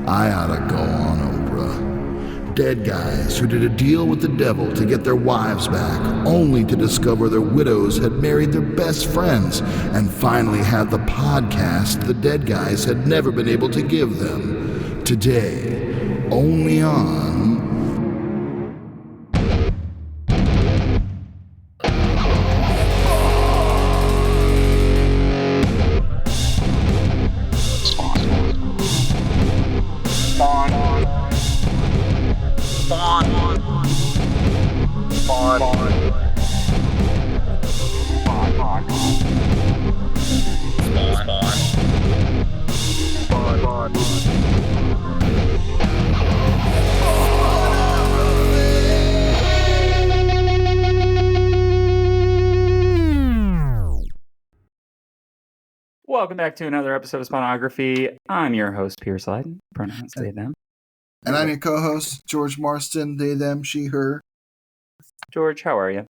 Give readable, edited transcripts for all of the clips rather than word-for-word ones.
I oughta go on Oprah. Dead guys who did a deal with the devil to get their wives back, only to discover their widows had married their best friends, and finally had the podcast the dead guys had never been able to give them. Today, only on... Welcome back to another episode of Spawnography. I'm your host, Pierce Lyden. Pronouns they, them. And I'm your co-host, George Marston, they, them, she, her. George, how are you?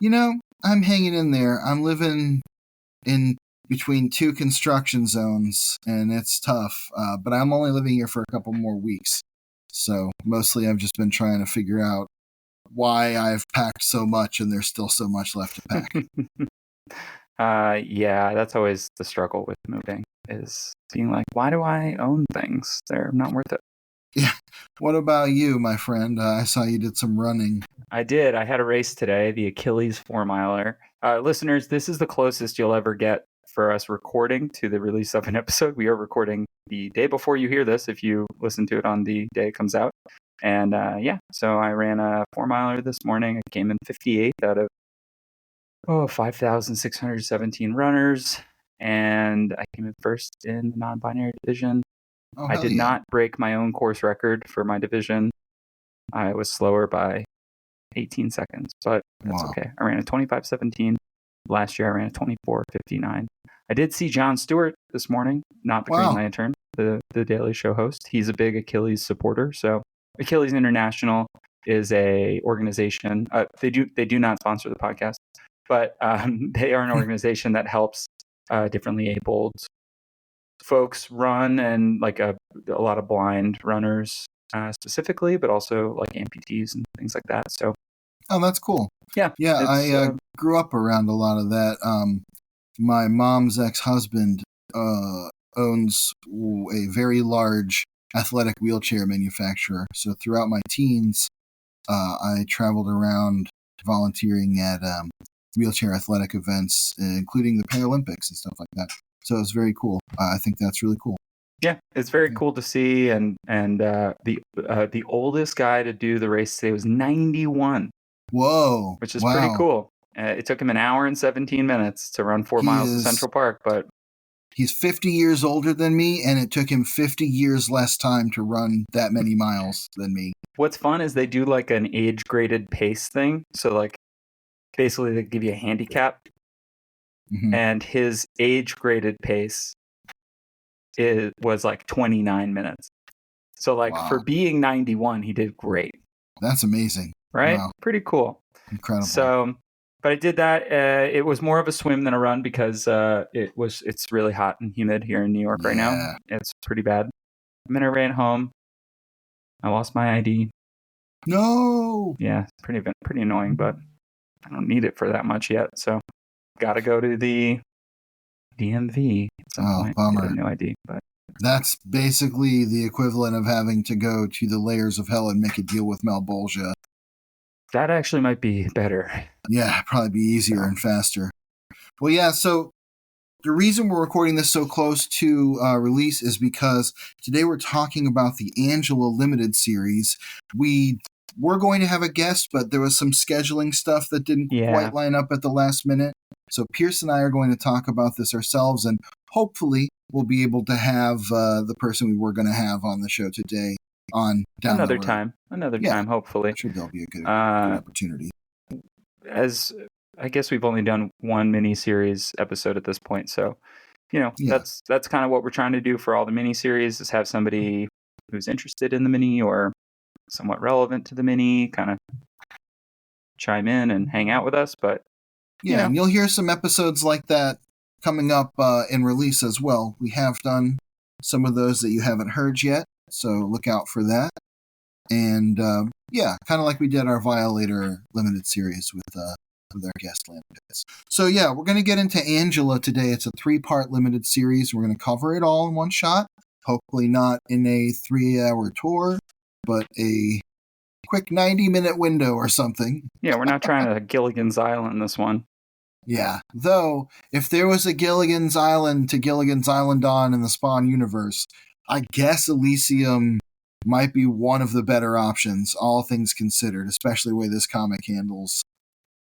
You know, I'm hanging in there. I'm living in between two construction zones, and it's tough. But I'm only living here for a couple more weeks. So mostly I've just been trying to figure out why I've packed so much and there's still so much left to pack. Yeah, that's always the struggle with moving, is being like, why do I own things? They're not worth it. Yeah. What about you, my friend? I saw you did some running. I did. I had a race today, the Achilles 4-miler. Listeners, this is the closest you'll ever get for us recording to the release of an episode. We are recording the day before you hear this, if you listen to it on the day it comes out. And so I ran a 4-miler this morning. I came in 58th out of 5,617 runners, and I came in first in the non-binary division. Oh, I did not break my own course record for my division. I was slower by 18 seconds, but that's okay. I ran a 25:17. Last year I ran a 24:59. I did see Jon Stewart this morning, not the Green Lantern, the Daily Show host. He's a big Achilles supporter. So Achilles International is a organization. They do not sponsor the podcast, but they are an organization that helps differently abled folks run, and like a lot of blind runners specifically, but also like amputees and things like that. So, oh, that's cool. Yeah, I grew up around a lot of that. My mom's ex-husband owns a very large athletic wheelchair manufacturer. So throughout my teens, I traveled around volunteering at wheelchair athletic events, including the Paralympics and stuff like that. So it's very cool. I think that's really cool. Yeah, it's very cool to see. And the oldest guy to do the race today was 91. Whoa! Which is pretty cool. It took him an hour and 17 minutes to run 4 miles to Central Park, but he's 50 years older than me, and it took him 50 years less time to run that many miles than me. What's fun is they do like an age-graded pace thing. So like basically they give you a handicap, and his age-graded pace was like 29 minutes. So like for being 91, he did great. That's amazing. Right? Wow. Pretty cool. Incredible. So, but I did that. It was more of a swim than a run because it's really hot and humid here in New York right now. It's pretty bad. And then I ran home. I lost my ID. No. Yeah, it's pretty annoying, but I don't need it for that much yet. So, got to go to the DMV at some point. Bummer. Get a new ID, but that's basically the equivalent of having to go to the layers of hell and make a deal with Malbolgia. That actually might be better. Yeah, probably be easier and faster. Well, yeah, so the reason we're recording this so close to release is because today we're talking about the Angela Limited series. We were going to have a guest, but there was some scheduling stuff that didn't quite line up at the last minute. So Pierce and I are going to talk about this ourselves, and hopefully we'll be able to have the person we were going to have on the show today on down another the road. time, hopefully. I'm sure there'll be a good opportunity. As I guess we've only done one miniseries episode at this point, so that's kind of what we're trying to do for all the miniseries, is have somebody who's interested in the mini or somewhat relevant to the mini kind of chime in and hang out with us. But and you'll hear some episodes like that coming up in release as well. We have done some of those that you haven't heard yet. so look out for that. And kind of like we did our Violator limited series with our guest Landis. So yeah, we're going to get into Angela today. It's a 3-part limited series. We're going to cover it all in one shot. Hopefully not in a 3-hour tour, but a quick 90-minute window or something. Yeah, we're not trying to Gilligan's Island this one. Yeah, though, if there was a Gilligan's Island to Gilligan's Island on in the Spawn universe, I guess Elysium might be one of the better options, all things considered, especially the way this comic handles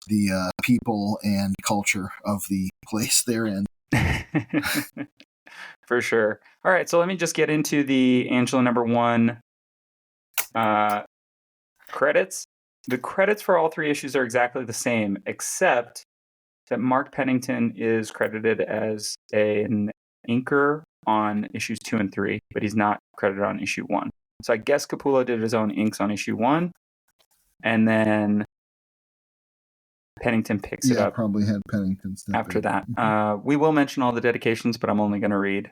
the people and culture of the place they're in. For sure. All right, so let me just get into the Angela #1 credits. The credits for all 3 issues are exactly the same, except that Mark Pennington is credited as an inker on issues 2 and 3, but he's not credited on issue 1. So I guess Capullo did his own inks on issue 1, and then Pennington picks it up. Yeah, probably had Pennington step after in. that. We will mention all the dedications, but I'm only going to read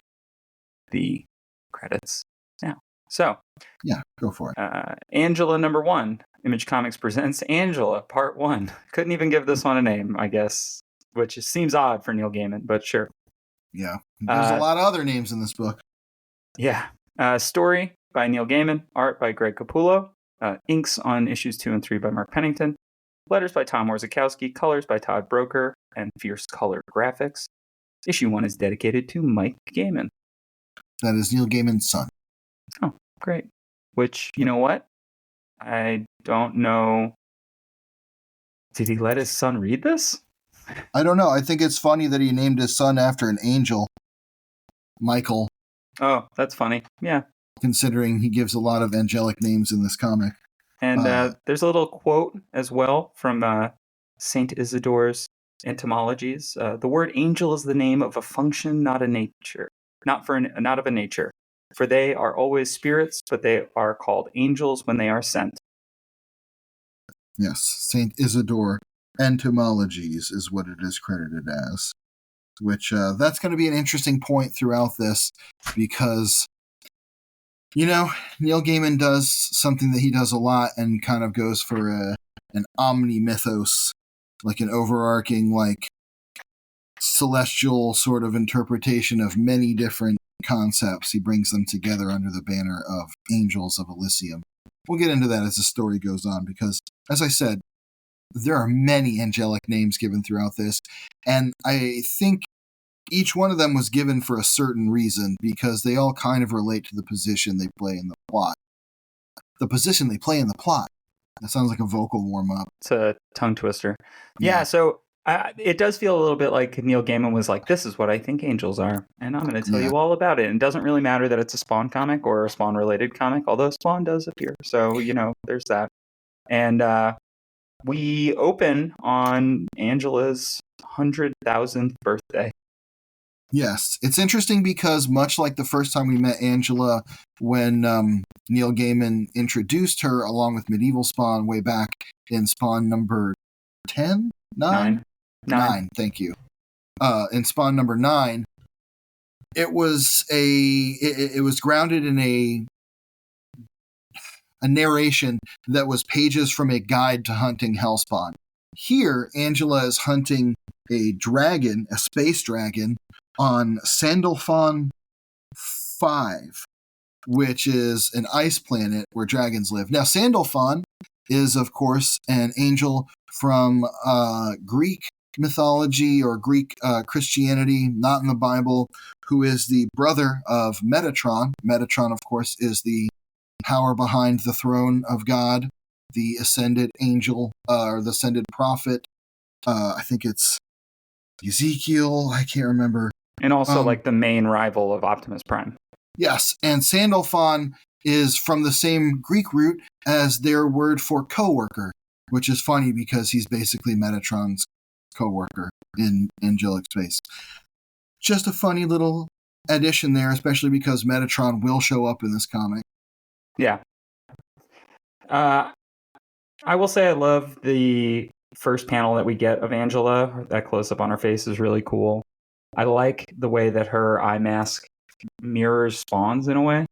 the credits now. So, yeah, go for it. Angela #1. Image Comics presents Angela Part 1. Couldn't even give this one a name, I guess, which seems odd for Neil Gaiman, but sure. Yeah, there's a lot of other names in this book. Yeah. Story by Neil Gaiman, art by Greg Capullo, inks on issues 2 and 3 by Mark Pennington, letters by Tom Warzakowski, colors by Todd Broker, and Fierce Color Graphics. Issue 1 is dedicated to Mike Gaiman. That is Neil Gaiman's son. Oh, great. Which, you know what? I don't know. Did he let his son read this? I don't know. I think it's funny that he named his son after an angel, Michael. Oh, that's funny. Yeah. Considering he gives a lot of angelic names in this comic. And there's a little quote as well from Saint Isidore's Etymologies. The word angel is the name of a function, not a nature. Not of a nature. For they are always spirits, but they are called angels when they are sent. Yes, Saint Isidore Entomologies is what it is credited as. Which, that's going to be an interesting point throughout this, because, Neil Gaiman does something that he does a lot and kind of goes for an omni-mythos, like an overarching, celestial sort of interpretation of many different concepts. He brings them together under the banner of Angels of Elysium. We'll get into that as the story goes on, because, as I said, there are many angelic names given throughout this, and I think each one of them was given for a certain reason, because they all kind of relate to the position they play in the plot. The position they play in the plot. That sounds like a vocal warm-up. It's a tongue twister. Yeah, so it does feel a little bit like Neil Gaiman was like, this is what I think angels are, and I'm going to tell you all about it. And it doesn't really matter that it's a Spawn comic or a Spawn-related comic, although Spawn does appear. So, there's that. And we open on Angela's 100,000th birthday. Yes. It's interesting because much like the first time we met Angela when Neil Gaiman introduced her along with Medieval Spawn way back in Spawn number 10? 9? 9, thank you. In Spawn number 9, it was it was grounded in a narration that was pages from a guide to hunting Hellspawn. Here, Angela is hunting a dragon, a space dragon, on Sandalphon 5, which is an ice planet where dragons live. Now, Sandalphon is, of course, an angel from Greek mythology or Greek Christianity, not in the Bible, who is the brother of Metatron. Metatron, of course, is the power behind the throne of God, the ascended angel, or the ascended prophet. I think it's Ezekiel, I can't remember. And also the main rival of Optimus Prime. Yes, and Sandalphon is from the same Greek root as their word for co-worker, which is funny because he's basically Metatron's co-worker in angelic space. Just a funny little addition there, especially because Metatron will show up in this comic. Yeah. I will say I love the first panel that we get of Angela. That close-up on her face is really cool. I like the way that her eye mask mirrors Spawn's in a way.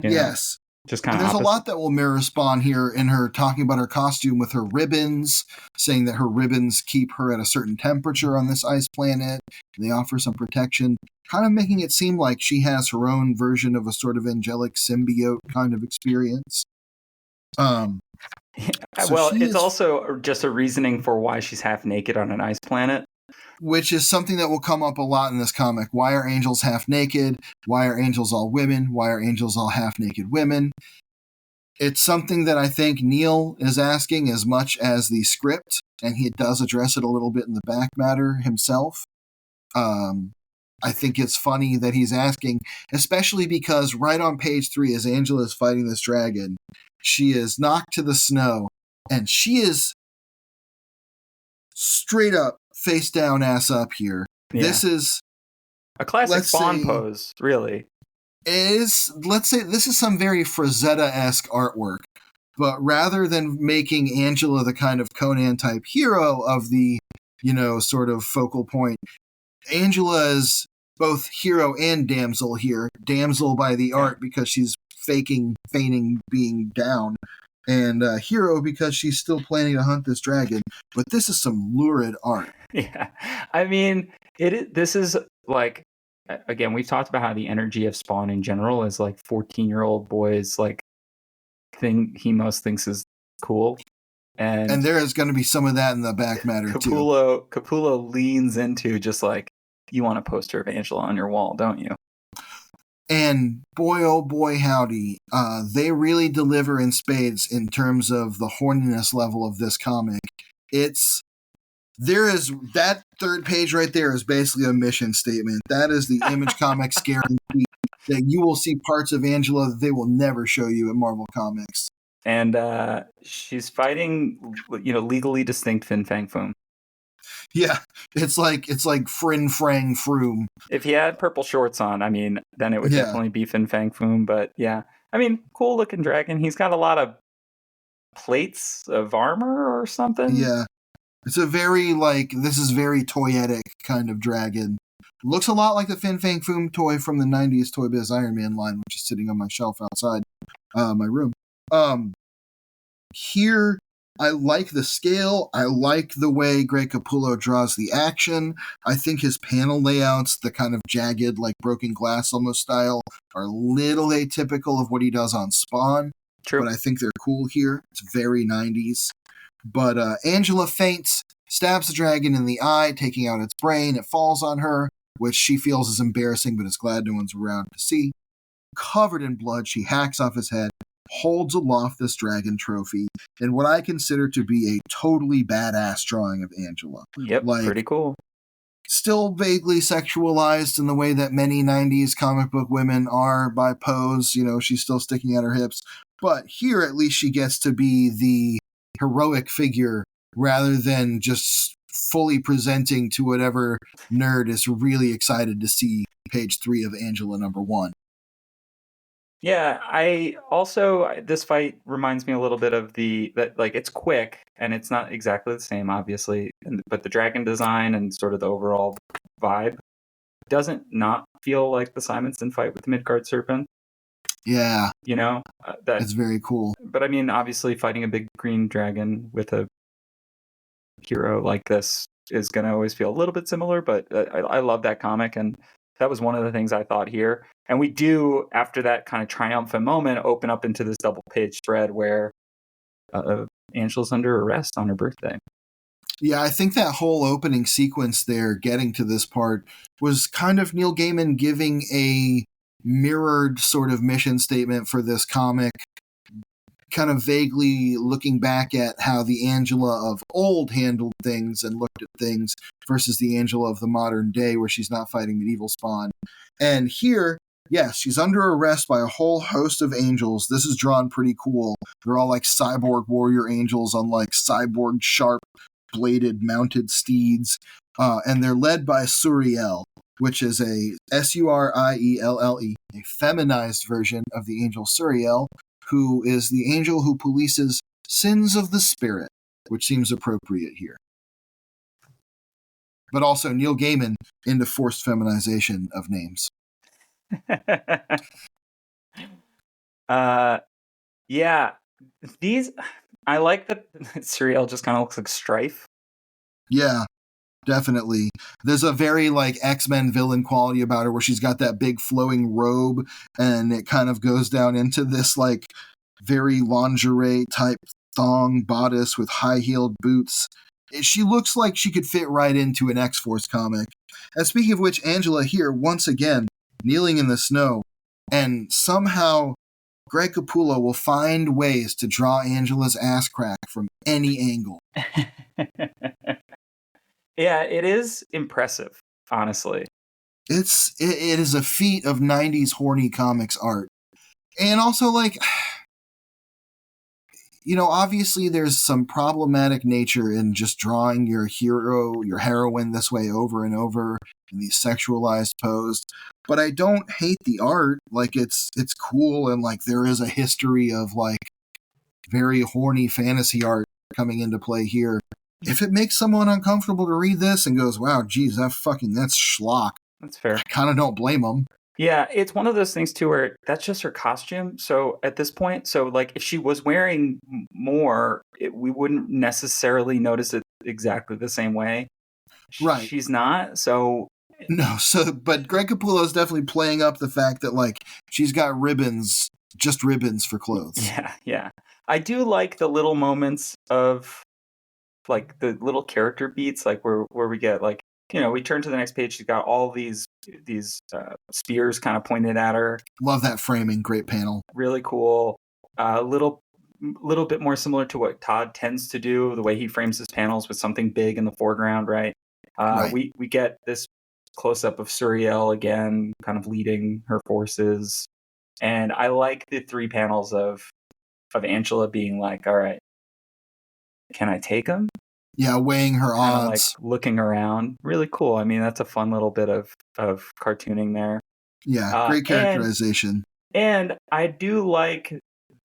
Yes. Just kind And of there's a opposite. lot that will mirror Spawn here in her talking about her costume with her ribbons, saying that her ribbons keep her at a certain temperature on this ice planet. They offer some protection, kind of making it seem like she has her own version of a sort of angelic symbiote kind of experience. So Well, she it's is, also just a reasoning for why she's half naked on an ice planet. which is something that will come up a lot in this comic. Why are angels half naked? Why are angels all women? Why are angels all half naked women? It's something that I think Neil is asking as much as the script, and he does address it a little bit in the back matter himself. I think it's funny that he's asking, especially because right on page 3, as Angela is fighting this dragon, she is knocked to the snow, and she is straight up, face down, ass up here. Yeah. This is a classic let's Spawn say, pose, really. Let's say this is some very Frazetta-esque artwork. But rather than making Angela the kind of Conan type hero of the, sort of focal point, Angela is both hero and damsel here. Damsel by the art because she's feigning being down, and hero because she's still planning to hunt this dragon. But this is some lurid art. Yeah. I mean, this is like, again, we've talked about how the energy of Spawn in general is like 14-year-old boys, like, thing he most thinks is cool. And there is going to be some of that in the back matter Capullo leans into just like, you want a poster of Angela on your wall, don't you? And boy, oh boy, howdy, they really deliver in spades in terms of the horniness level of this comic. There is that third page right there is basically a mission statement. That is the Image Comics guarantee that you will see parts of Angela that they will never show you at Marvel Comics. And she's fighting, legally distinct Fin Fang Foom. Yeah, it's like Frin Frang Froom. If he had purple shorts on, I mean, then it would definitely be Fin Fang Foom. But yeah, I mean, cool looking dragon. He's got a lot of plates of armor or something. Yeah, it's a very this is very toyetic kind of dragon. Looks a lot like the Fin Fang Foom toy from the 90s Toy Biz Iron Man line, which is sitting on my shelf outside my room. Here, I like the scale. I like the way Greg Capullo draws the action. I think his panel layouts, the kind of jagged, like broken glass almost style, are a little atypical of what he does on Spawn. True. But I think they're cool here. It's very 90s. But Angela faints, stabs the dragon in the eye, taking out its brain. It falls on her, which she feels is embarrassing, but is glad no one's around to see. Covered in blood, she hacks off his head, holds aloft this dragon trophy, in what I consider to be a totally badass drawing of Angela. Yep, pretty cool. Still vaguely sexualized in the way that many 90s comic book women are by pose. She's still sticking out her hips. But here, at least, she gets to be the heroic figure rather than just fully presenting to whatever nerd is really excited to see page 3 of Angela #1. Yeah, this fight reminds me a little bit of it's quick and it's not exactly the same, obviously, but the dragon design and sort of the overall vibe doesn't not feel like the Simonson fight with the Midgard Serpent. Yeah. That's very cool. But I mean, obviously fighting a big green dragon with a hero like this is going to always feel a little bit similar, but I love that comic, and that was one of the things I thought here. And we do, after that kind of triumphant moment, open up into this double-page spread where Angela's under arrest on her birthday. Yeah, I think that whole opening sequence there, getting to this part, was kind of Neil Gaiman giving a mirrored sort of mission statement for this comic, kind of vaguely looking back at how the Angela of old handled things and looked at things versus the Angela of the modern day where she's not fighting medieval Spawn. And here, yes, she's under arrest by a whole host of angels. This is drawn pretty cool. They're all like cyborg warrior angels on like cyborg sharp bladed mounted steeds. And they're led by Suriel, which is a Surielle, a feminized version of the angel Suriel, who is the angel who polices sins of the spirit, which seems appropriate here. But also Neil Gaiman into forced feminization of names. Yeah, these I like that Suriel just kind of looks like Strife. Yeah, definitely. There's a very like X-Men villain quality about her where she's got that big flowing robe and it kind of goes down into this like very lingerie type thong bodice with high-heeled boots. She looks like she could fit right into an X-Force comic. And speaking of which, Angela here, once again, kneeling in the snow, and somehow Greg Capullo will find ways to draw Angela's ass crack from any angle. Yeah, it is impressive, honestly. It is a feat of 90s horny comics art. And also, like, you know, obviously there's some problematic nature in just drawing your hero, your heroine this way over and over in these sexualized poses. But I don't hate the art. Like, it's cool, and like there is a history of like very horny fantasy art coming into play here. If it makes someone uncomfortable to read this and goes, wow, geez, that's schlock. That's fair. I kind of don't blame them. Yeah, it's one of those things too where that's just her costume. So at this point, so like if she was wearing more, we wouldn't necessarily notice it exactly the same way. Right. She's not. So no. So, but Greg Capullo is definitely playing up the fact that like she's got ribbons, just ribbons for clothes. Yeah, yeah. I do like the little moments of like the little character beats, like where we get like, you know, we turn to the next page. She's got all these spears kind of pointed at her. Love that framing. Great panel. Really cool. Little bit more similar to what Todd tends to do, the way he frames his panels with something big in the foreground, right? Right. We get this close up of Suriel again, kind of leading her forces, and I like the 3 panels of Angela being like, "All right, can I take him?" Yeah, weighing her odds, like looking around. Really cool. I mean, that's a fun little bit of cartooning there. Yeah, great characterization. And I do like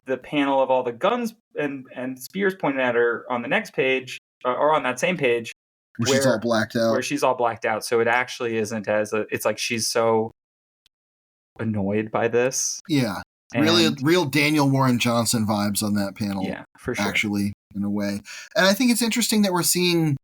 the panel of all the guns and spears pointed at her on the next page, or on that same page, where she's all blacked out. Where she's all blacked out. So it actually isn't it's like she's so annoyed by this. Yeah. Really, real Daniel Warren Johnson vibes on that panel. Yeah, for sure. Actually, in a way. And I think it's interesting that we're seeing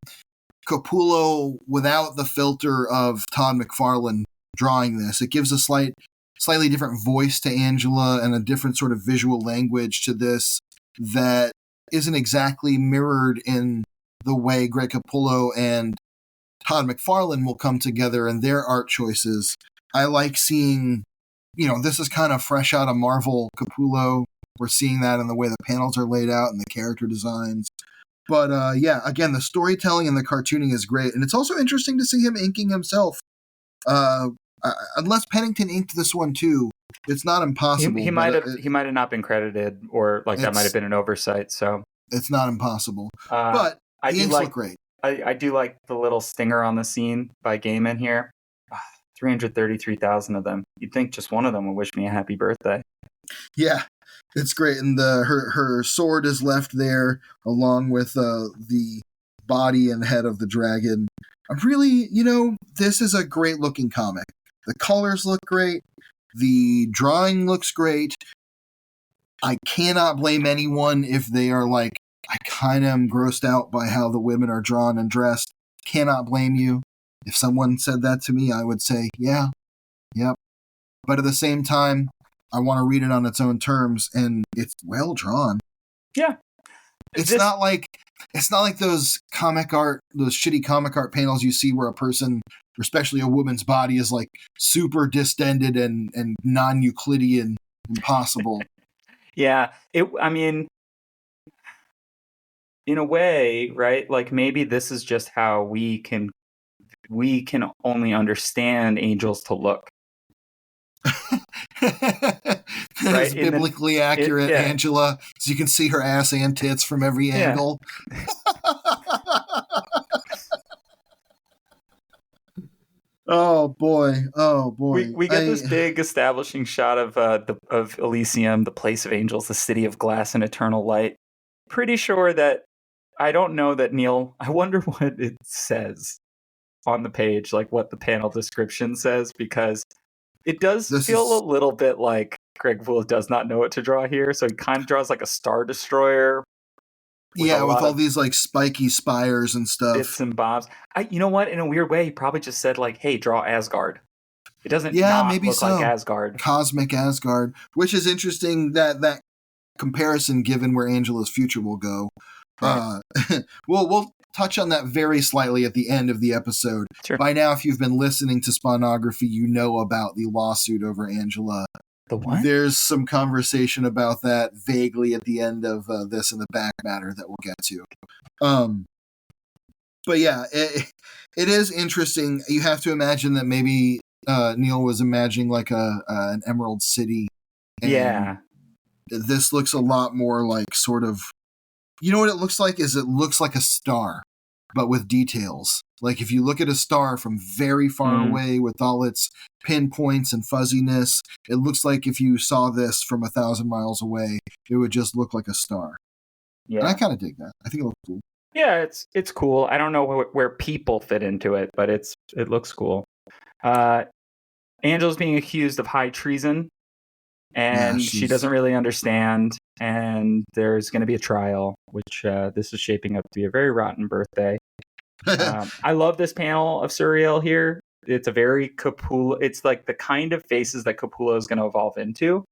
Capullo without the filter of Todd McFarlane drawing this. It gives a slightly different voice to Angela and a different sort of visual language to this that isn't exactly mirrored in the way Greg Capullo and Todd McFarlane will come together in their art choices. I like seeing, you know, this is kind of fresh out of Marvel Capullo. We're seeing that in the way the panels are laid out and the character designs. But yeah, again, the storytelling and the cartooning is great. And it's also interesting to see him inking himself. Unless Pennington inked this one too, it's not impossible. He might have not been credited, or like that might have been an oversight. So it's not impossible. But the inks look great. I do like the little stinger on the scene by Gaiman here. 333,000 of them. You'd think just one of them would wish me a happy birthday. Yeah, it's great. And her sword is left there along with the body and head of the dragon. I'm really, you know, this is a great looking comic. The colors look great. The drawing looks great. I cannot blame anyone if they are like, I kind of am grossed out by how the women are drawn and dressed. Cannot blame you. If someone said that to me, I would say, yeah, yep. But at the same time, I want to read it on its own terms, and it's well drawn. Yeah. It's not like those shitty comic art panels you see where a person, especially a woman's body, is like super distended and non-Euclidean, impossible. Yeah. I mean, in a way, right? Like maybe this is just how we can only understand angels to look. Right? It's biblically accurate, yeah. Angela, so you can see her ass and tits from every angle. Oh boy! We get this big establishing shot of Elysium, the place of angels, the city of glass and eternal light. Pretty sure that I don't know that Neil. I wonder what it says on the page, like what the panel description says, because it does feel a little bit like Greg Capullo does not know what to draw here, so he kind of draws like a Star Destroyer. With all these like spiky spires and stuff. Bits and bobs. You know what? In a weird way, he probably just said like, "Hey, draw Asgard." It doesn't maybe look like Asgard. Cosmic Asgard, which is interesting that comparison given where Angela's future will go. Right. We'll touch on that very slightly at the end of the episode. Sure. By now, if you've been listening to Spawnography, you know about the lawsuit over Angela. The what? There's some conversation about that vaguely at the end of this in the back matter that we'll get to. But yeah, it is interesting. You have to imagine that maybe Neil was imagining like an Emerald City. And this looks a lot more like sort of, you know what it looks like? It looks like a star, but with details. Like if you look at a star from very far away with all its pinpoints and fuzziness, it looks like if you saw this from 1,000 miles away, it would just look like a star. Yeah. And I kind of dig that. I think it looks cool. Yeah, it's cool. I don't know where people fit into it, but it looks cool. Angela's being accused of high treason, and she doesn't really understand, and there's going to be a trial, which this is shaping up to be a very rotten birthday. I love this panel of Surreal here. It's a very Capullo. It's like the kind of faces that Capullo is going to evolve into,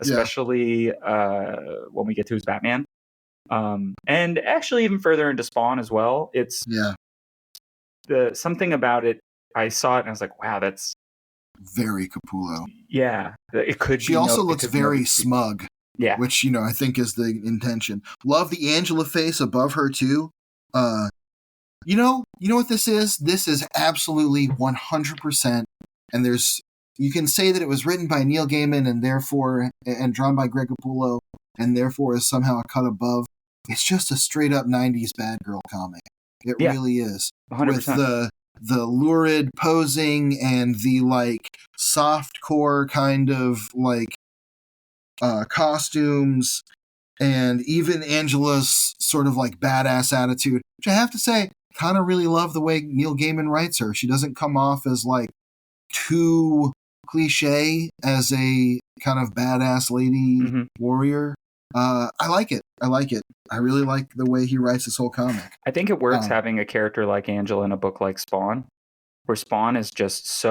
especially when we get to his Batman. And actually even further into Spawn as well. It's something about it. I saw it and I was like, wow, that's very Capullo. Yeah, it could. She also looks very smug. Yeah, which I think is the intention. Love the Angela face above her too. You know what this is? This is absolutely 100%. And you can say that it was written by Neil Gaiman and drawn by Greg Capullo, and therefore is somehow a cut above. It's just a straight up 90s bad girl comic. It really is. 100%. With the lurid posing and the like soft core kind of like costumes, and even Angela's sort of like badass attitude, which I have to say, kind of really love the way Neil Gaiman writes her. She doesn't come off as like too cliche as a kind of badass lady warrior. I like it. I really like the way he writes this whole comic. I think it works having a character like Angela in a book like Spawn, where Spawn is just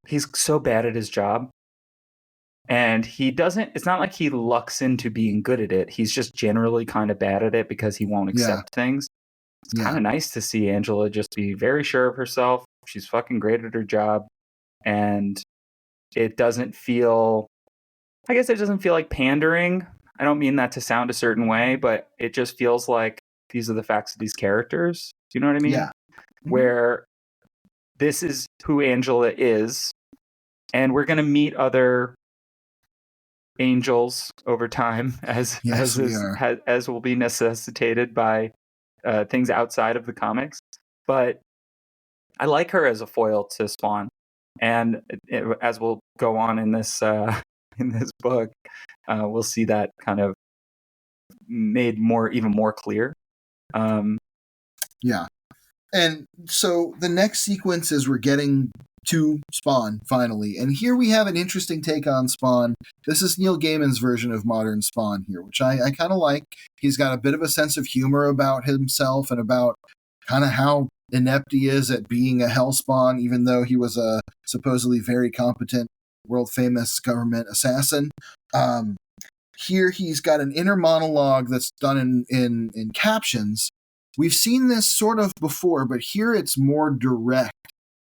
he's so bad at his job. And it's not like he lucks into being good at it. He's just generally kind of bad at it because he won't accept things. It's kind of nice to see Angela just be very sure of herself. She's fucking great at her job. And it doesn't feel like pandering. I don't mean that to sound a certain way, but it just feels like these are the facts of these characters. Do you know what I mean? Yeah. Where this is who Angela is, and we're going to meet other angels over time as will be necessitated by things outside of the comics. But I like her as a foil to Spawn, and as we'll go on in this book, we'll see that kind of made even more clear. And so the next sequence is we're getting to Spawn finally, and here we have an interesting take on Spawn. This is Neil Gaiman's version of modern Spawn here, which I kind of like. He's got a bit of a sense of humor about himself and about kind of how inept he is at being a hellspawn, even though he was a supposedly very competent, world-famous government assassin. Here he's got an inner monologue that's done in captions. We've seen this sort of before, but here it's more direct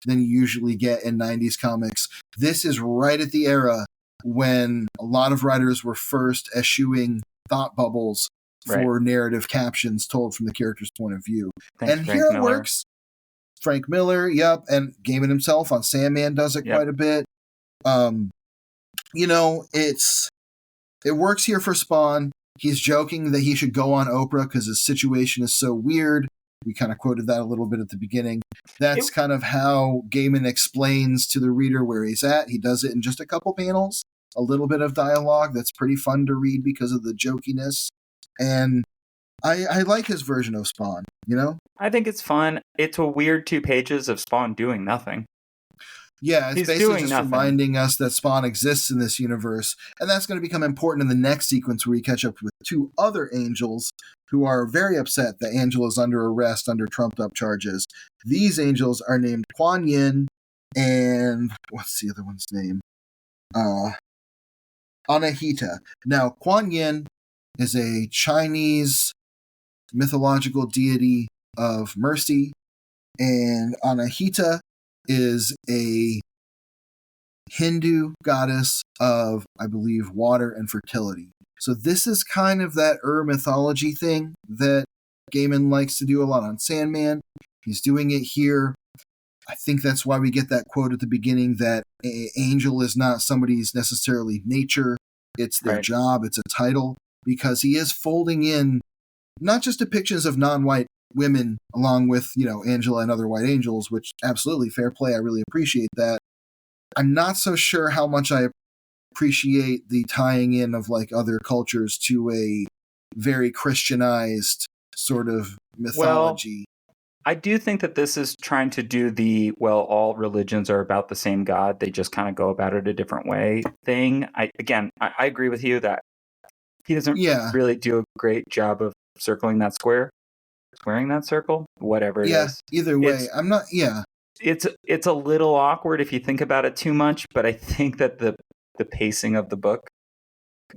than you usually get in 90s comics. This is right at the era when a lot of writers were first eschewing thought bubbles for narrative captions told from the character's point of view. Thanks, and Frank here Miller. It works. Frank Miller, yep, and Gaiman himself on Sandman does it quite a bit. It works here for Spawn. He's joking that he should go on Oprah because his situation is so weird. We kind of quoted that a little bit at the beginning. That's kind of how Gaiman explains to the reader where he's at. He does it in just a couple panels, a little bit of dialogue that's pretty fun to read because of the jokiness. And I like his version of Spawn, I think it's fun. It's a weird 2 pages of Spawn doing nothing. Yeah, it's He's basically doing just nothing. reminding us that Spawn exists in this universe. And that's going to become important in the next sequence where we catch up with two other angels who are very upset that Angela is under arrest under trumped up charges. These angels are named Kuan Yin and what's the other one's name? Anahita. Now, Kuan Yin is a Chinese mythological deity of mercy, and Anahita is a Hindu goddess of, I believe, water and fertility. So this is kind of that mythology thing that Gaiman likes to do a lot on Sandman. He's doing it here. I think that's why we get that quote at the beginning that angel is not somebody's necessarily nature. It's their job. It's a title, because he is folding in not just depictions of non-white women along with, Angela and other white angels, which absolutely fair play. I really appreciate that. I'm not so sure how much I appreciate the tying in of like other cultures to a very Christianized sort of mythology. I do think that this is trying to do all religions are about the same God, they just kind of go about it a different way thing. I agree with you that he doesn't really do a great job of squaring that circle, whatever it is. Either way, it's a little awkward if you think about it too much, but I think that the pacing of the book,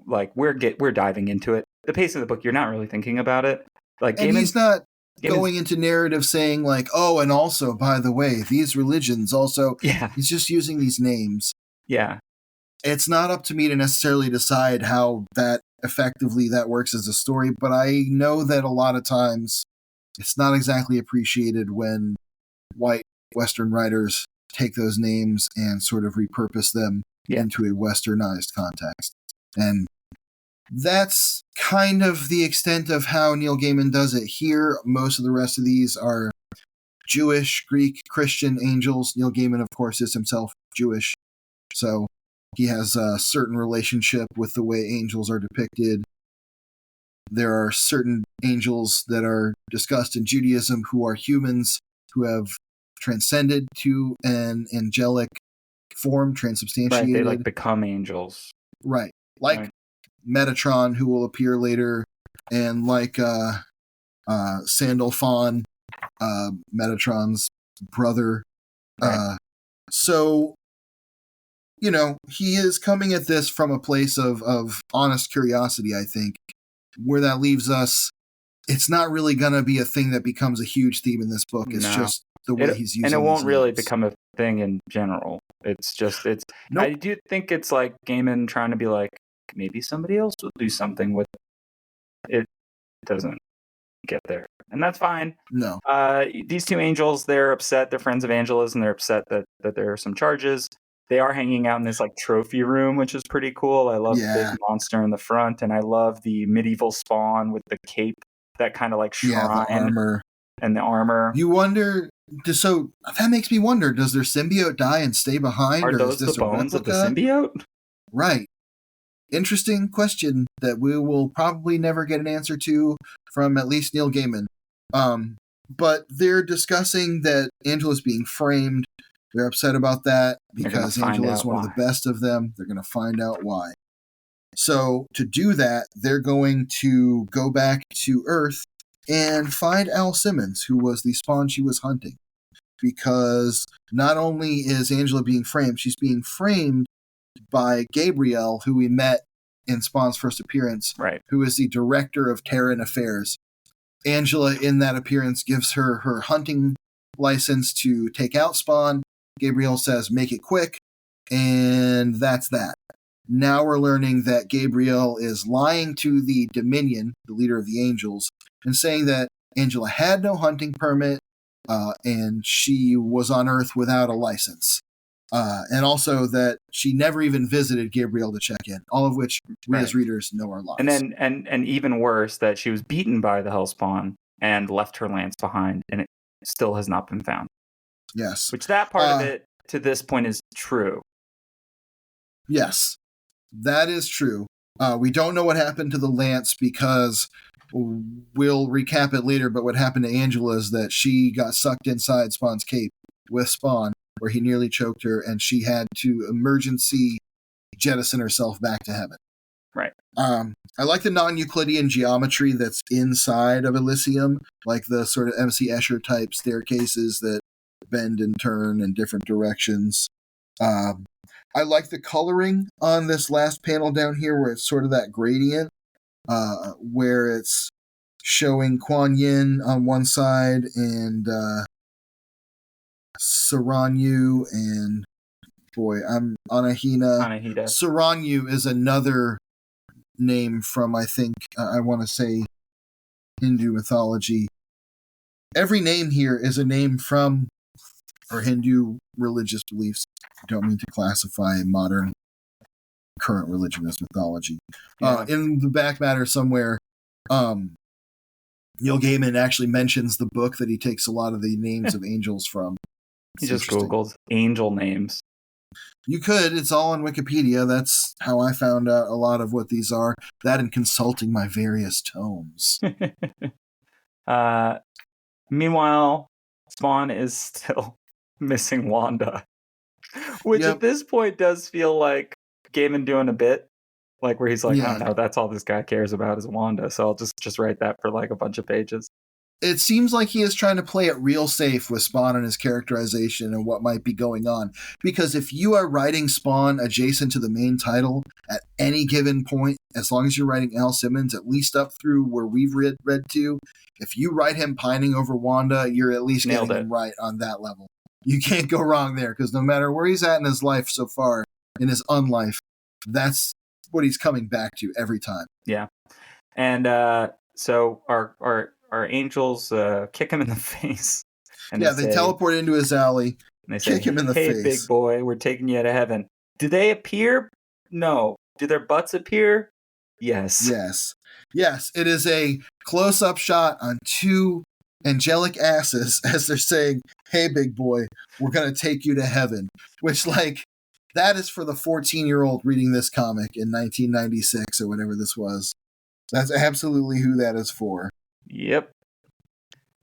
like we're diving into it. The pace of the book, you're not really thinking about it. Like and he's not going into narrative saying like, oh, and also, by the way, these religions also. Yeah. He's just using these names. Yeah. It's not up to me to necessarily decide how that effectively that works as a story, but I know that a lot of times it's not exactly appreciated when white Western writers take those names and sort of repurpose them into a Westernized context. And that's kind of the extent of how Neil Gaiman does it here. Most of the rest of these are Jewish, Greek, Christian angels. Neil Gaiman, of course, is himself Jewish. So he has a certain relationship with the way angels are depicted. There are certain angels that are discussed in Judaism who are humans who have transcended to an angelic form, transubstantiated. Right, they like become angels. Right. Like Metatron, who will appear later, and like Sandalphon, Metatron's brother. Right. So, he is coming at this from a place of honest curiosity, I think. Where that leaves us, it's not really going to be a thing that becomes a huge theme in this book. It's just the way he's using it. And it won't really become a thing in general. Nope. I do think it's like Gaiman trying to be like, maybe somebody else will do something with it. Doesn't get there. And that's fine. No. These two angels, they're upset. They're friends of Angela's, and they're upset that there are some charges. They are hanging out in this like trophy room, which is pretty cool. I love the big monster in the front, and I love the medieval Spawn with the cape, that kind of like shrine, the armor. And the armor. You wonder. So that makes me wonder: does their symbiote die and stay behind, or those is this the bones a of the symbiote? Right. Interesting question that we will probably never get an answer to from at least Neil Gaiman. But they're discussing that Angela's being framed. They're upset about that because Angela is one of the best of them. They're going to find out why. So to do that, they're going to go back to Earth and find Al Simmons, who was the Spawn she was hunting. Because not only is Angela being framed, she's being framed by Gabriel, who we met in Spawn's first appearance, who is the director of Terran Affairs. Angela, in that appearance, gives her hunting license to take out Spawn. Gabriel says, make it quick, and that's that. Now we're learning that Gabriel is lying to the Dominion, the leader of the Angels, and saying that Angela had no hunting permit, and she was on Earth without a license. And also that she never even visited Gabriel to check in, all of which we as readers know are lies. And then, and even worse, that she was beaten by the Hellspawn and left her lance behind, and it still has not been found. Yes. Which that part of it, to this point, is true. Yes, that is true. We don't know what happened to the lance because we'll recap it later, but what happened to Angela is that she got sucked inside Spawn's cape with Spawn where he nearly choked her, and she had to emergency jettison herself back to heaven. Right. I like the non-Euclidean geometry that's inside of Elysium, like the sort of MC Escher type staircases that bend and turn in different directions. I like the coloring on this last panel down here, where it's sort of that gradient, where it's showing Kuan Yin on one side and Saranyu and I'm Anahina. Anahita. Saranyu is another name from, I think, I want to say Hindu mythology. Every name here is a name from or Hindu religious beliefs. I don't mean to classify modern current religion as mythology. Yeah. In the back matter somewhere, Neil Gaiman actually mentions the book that he takes a lot of the names of angels from. He just Googled angel names. You could. It's all on Wikipedia. That's how I found out a lot of what these are. That and consulting my various tomes. Meanwhile, Spawn is still missing Wanda, which at this point does feel like Gaiman doing a bit, like where he's like, I don't know, that's all this guy cares about is Wanda, so I'll just write that for like a bunch of pages. It seems like he is trying to play it real safe with Spawn and his characterization and what might be going on. Because if you are writing Spawn adjacent to the main title at any given point, as long as you're writing Al Simmons, at least up through where we've read to, if you write him pining over Wanda, you're at least getting him right on that level. You can't go wrong there, because no matter where he's at in his life so far, in his unlife, that's what he's coming back to every time. Yeah. And so our angels kick him in the face. And they teleport into his alley, and they kick him in the face. Hey, big boy, we're taking you to heaven. Do they appear? No. Do their butts appear? Yes. Yes, it is a close-up shot on two angelic asses as they're saying, hey, big boy, we're going to take you to heaven. Which, like, that is for the 14-year-old reading this comic in 1996 or whatever this was. That's absolutely who that is for. Yep.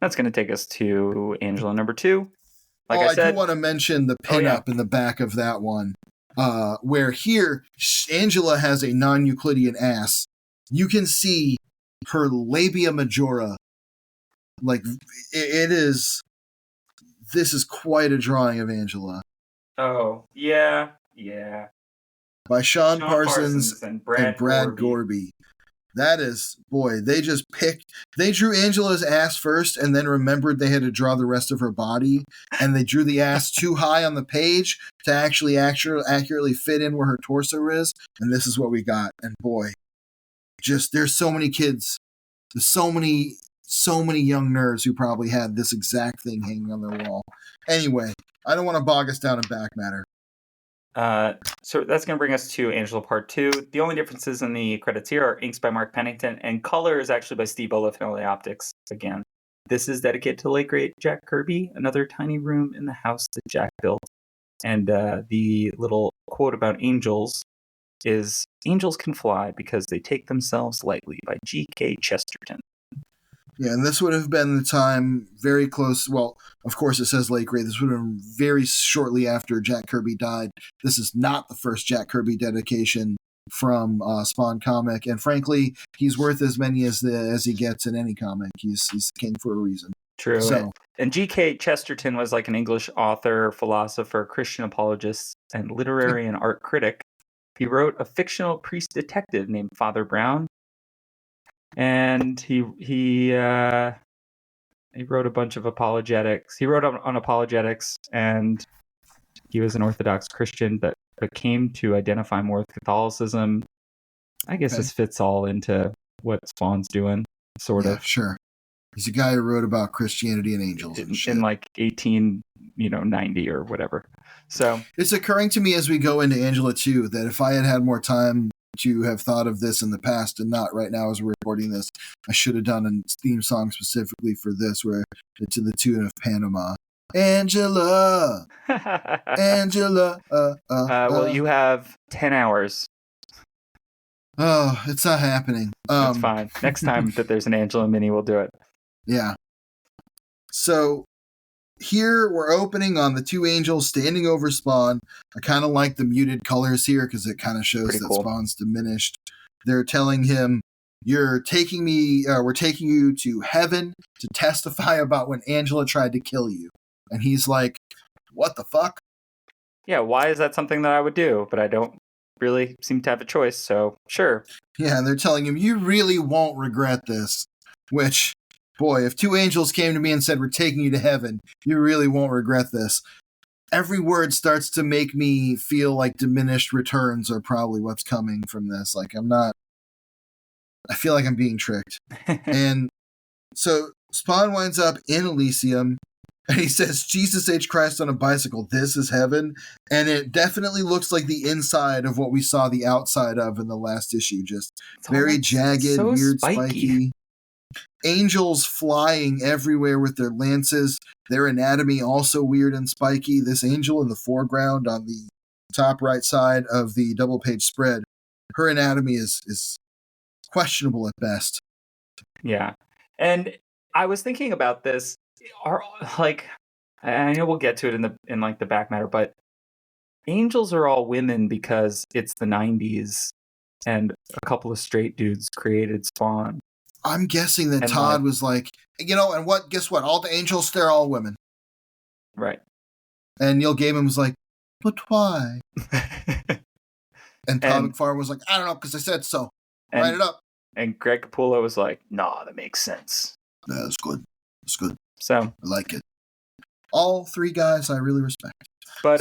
That's going to take us to Angela number 2. Like I said, do want to mention the pinup in the back of that one, where here Angela has a non-Euclidean ass. You can see her labia majora. Like, it is... This is quite a drawing of Angela. Oh, yeah. By Sean Parsons and Brad Gorby. That is, they drew Angela's ass first and then remembered they had to draw the rest of her body, and they drew the ass too high on the page to actually accurately fit in where her torso is, and this is what we got. And boy, there's so many kids, there's so many young nerds who probably had this exact thing hanging on their wall. Anyway, I don't want to bog us down in back matter. So that's going to bring us to Angela Part 2. The only differences in the credits here are inks by Mark Pennington, and color is actually by Steve Oliphant Optics again. This is dedicated to the late great Jack Kirby, another tiny room in the house that Jack built. And the little quote about angels is, angels can fly because they take themselves lightly, by G.K. Chesterton. Yeah, and this would have been the time very close. Well, of course, it says late grade. This would have been very shortly after Jack Kirby died. This is not the first Jack Kirby dedication from Spawn comic, and frankly, he's worth as many as he gets in any comic. He's king for a reason. True. So, and G.K. Chesterton was like an English author, philosopher, Christian apologist, and literary and art critic. He wrote a fictional priest detective named Father Brown. And he wrote a bunch of apologetics. He wrote on apologetics, and he was an Orthodox Christian, but came to identify more with Catholicism. I guess this fits all into what Spawn's doing, sort of. Sure. He's a guy who wrote about Christianity and angels in like 1890 or whatever. So it's occurring to me as we go into Angela 2 that if I had more time to have thought of this in the past and not right now as we're recording this, I should have done a theme song specifically for this, where it's to the tune of Panama. Angela, Angela. Well, you have 10 hours. Oh, it's not happening. That's fine. Next time that there's an Angela mini, we'll do it. Yeah. So here we're opening on the two angels standing over Spawn. I kind of like the muted colors here because it kind of shows Pretty that cool. Spawn's diminished. They're telling him, we're taking you to heaven to testify about when Angela tried to kill you. And he's like, what the fuck? Yeah, why is that something that I would do? But I don't really seem to have a choice, so sure. Yeah, and they're telling him, you really won't regret this. Which, boy, if two angels came to me and said, we're taking you to heaven, you really won't regret this. Every word starts to make me feel like diminished returns are probably what's coming from this. Like, I feel like I'm being tricked. And so Spawn winds up in Elysium, and he says, Jesus H. Christ on a bicycle, this is heaven. And it definitely looks like the inside of what we saw the outside of in the last issue. Just it's very jagged, so weird, spiky. Angels flying everywhere with their lances. Their anatomy also weird and spiky. This angel in the foreground on the top right side of the double page spread, her anatomy is questionable at best. Yeah. And I was thinking about this. I know we'll get to it in the back matter, but angels are all women because it's the 90s and a couple of straight dudes created Spawn. I'm guessing that Todd was like, guess what? All the angels, they're all women. Right. And Neil Gaiman was like, but why? And Todd McFarlane was like, I don't know, because I said so. Write it up. And Greg Capullo was like, nah, that makes sense. Yeah, that's good. It's good. So I like it. All three guys I really respect. But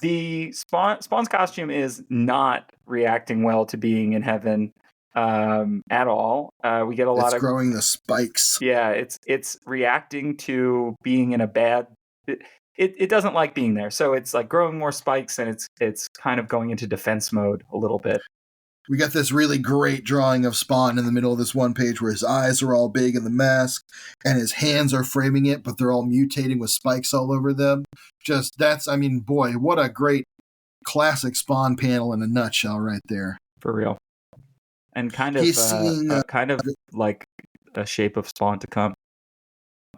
the Spawn's costume is not reacting well to being in heaven at all. We get a lot of growing the spikes. Yeah, it's reacting to being in a bad. It doesn't like being there, so it's like growing more spikes, and it's kind of going into defense mode a little bit. We got this really great drawing of Spawn in the middle of this one page where his eyes are all big in the mask and his hands are framing it, but they're all mutating with spikes all over them. Boy, what a great classic Spawn panel in a nutshell right there. For real. And kind of like a shape of Spawn to come.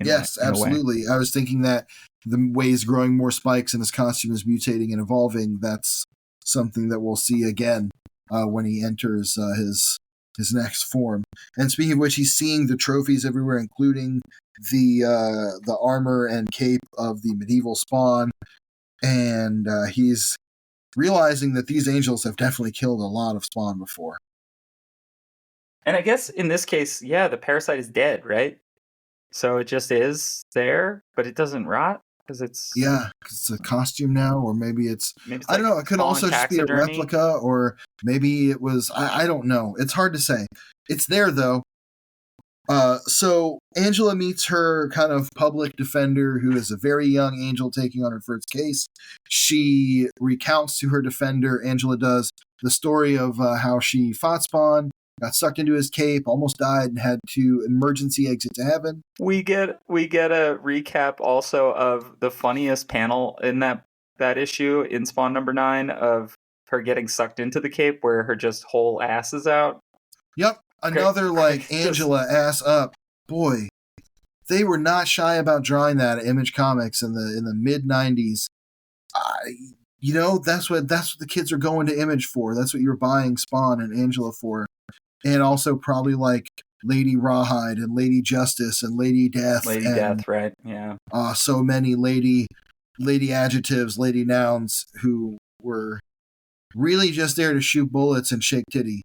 Yes, absolutely. I was thinking that the way he's growing more spikes and his costume is mutating and evolving, that's something that we'll see again. When he enters his next form. And speaking of which, he's seeing the trophies everywhere, including the armor and cape of the medieval Spawn. And he's realizing that these angels have definitely killed a lot of Spawn before. And I guess in this case, the parasite is dead, right? So it just is there, but it doesn't rot. Because it's a costume now, or maybe it's I don't know. It could also just be a replica, or maybe it was. I don't know. It's hard to say. It's there though. So Angela meets her kind of public defender, who is a very young angel taking on her first case. She recounts to her defender, Angela does, the story of how she fought Spawn, got sucked into his cape, almost died, and had to emergency exit to heaven. We get a recap also of the funniest panel in that issue in Spawn number 9 of her getting sucked into the cape, where her just whole ass is out. Yep, another Angela ass up. Boy, they were not shy about drawing that at Image Comics in the mid '90s. That's what the kids are going to Image for. That's what you're buying Spawn and Angela for. And also probably like Lady Rawhide and Lady Justice and Lady Death. Death, right? Yeah. So many lady adjectives, lady nouns who were really just there to shoot bullets and shake titty.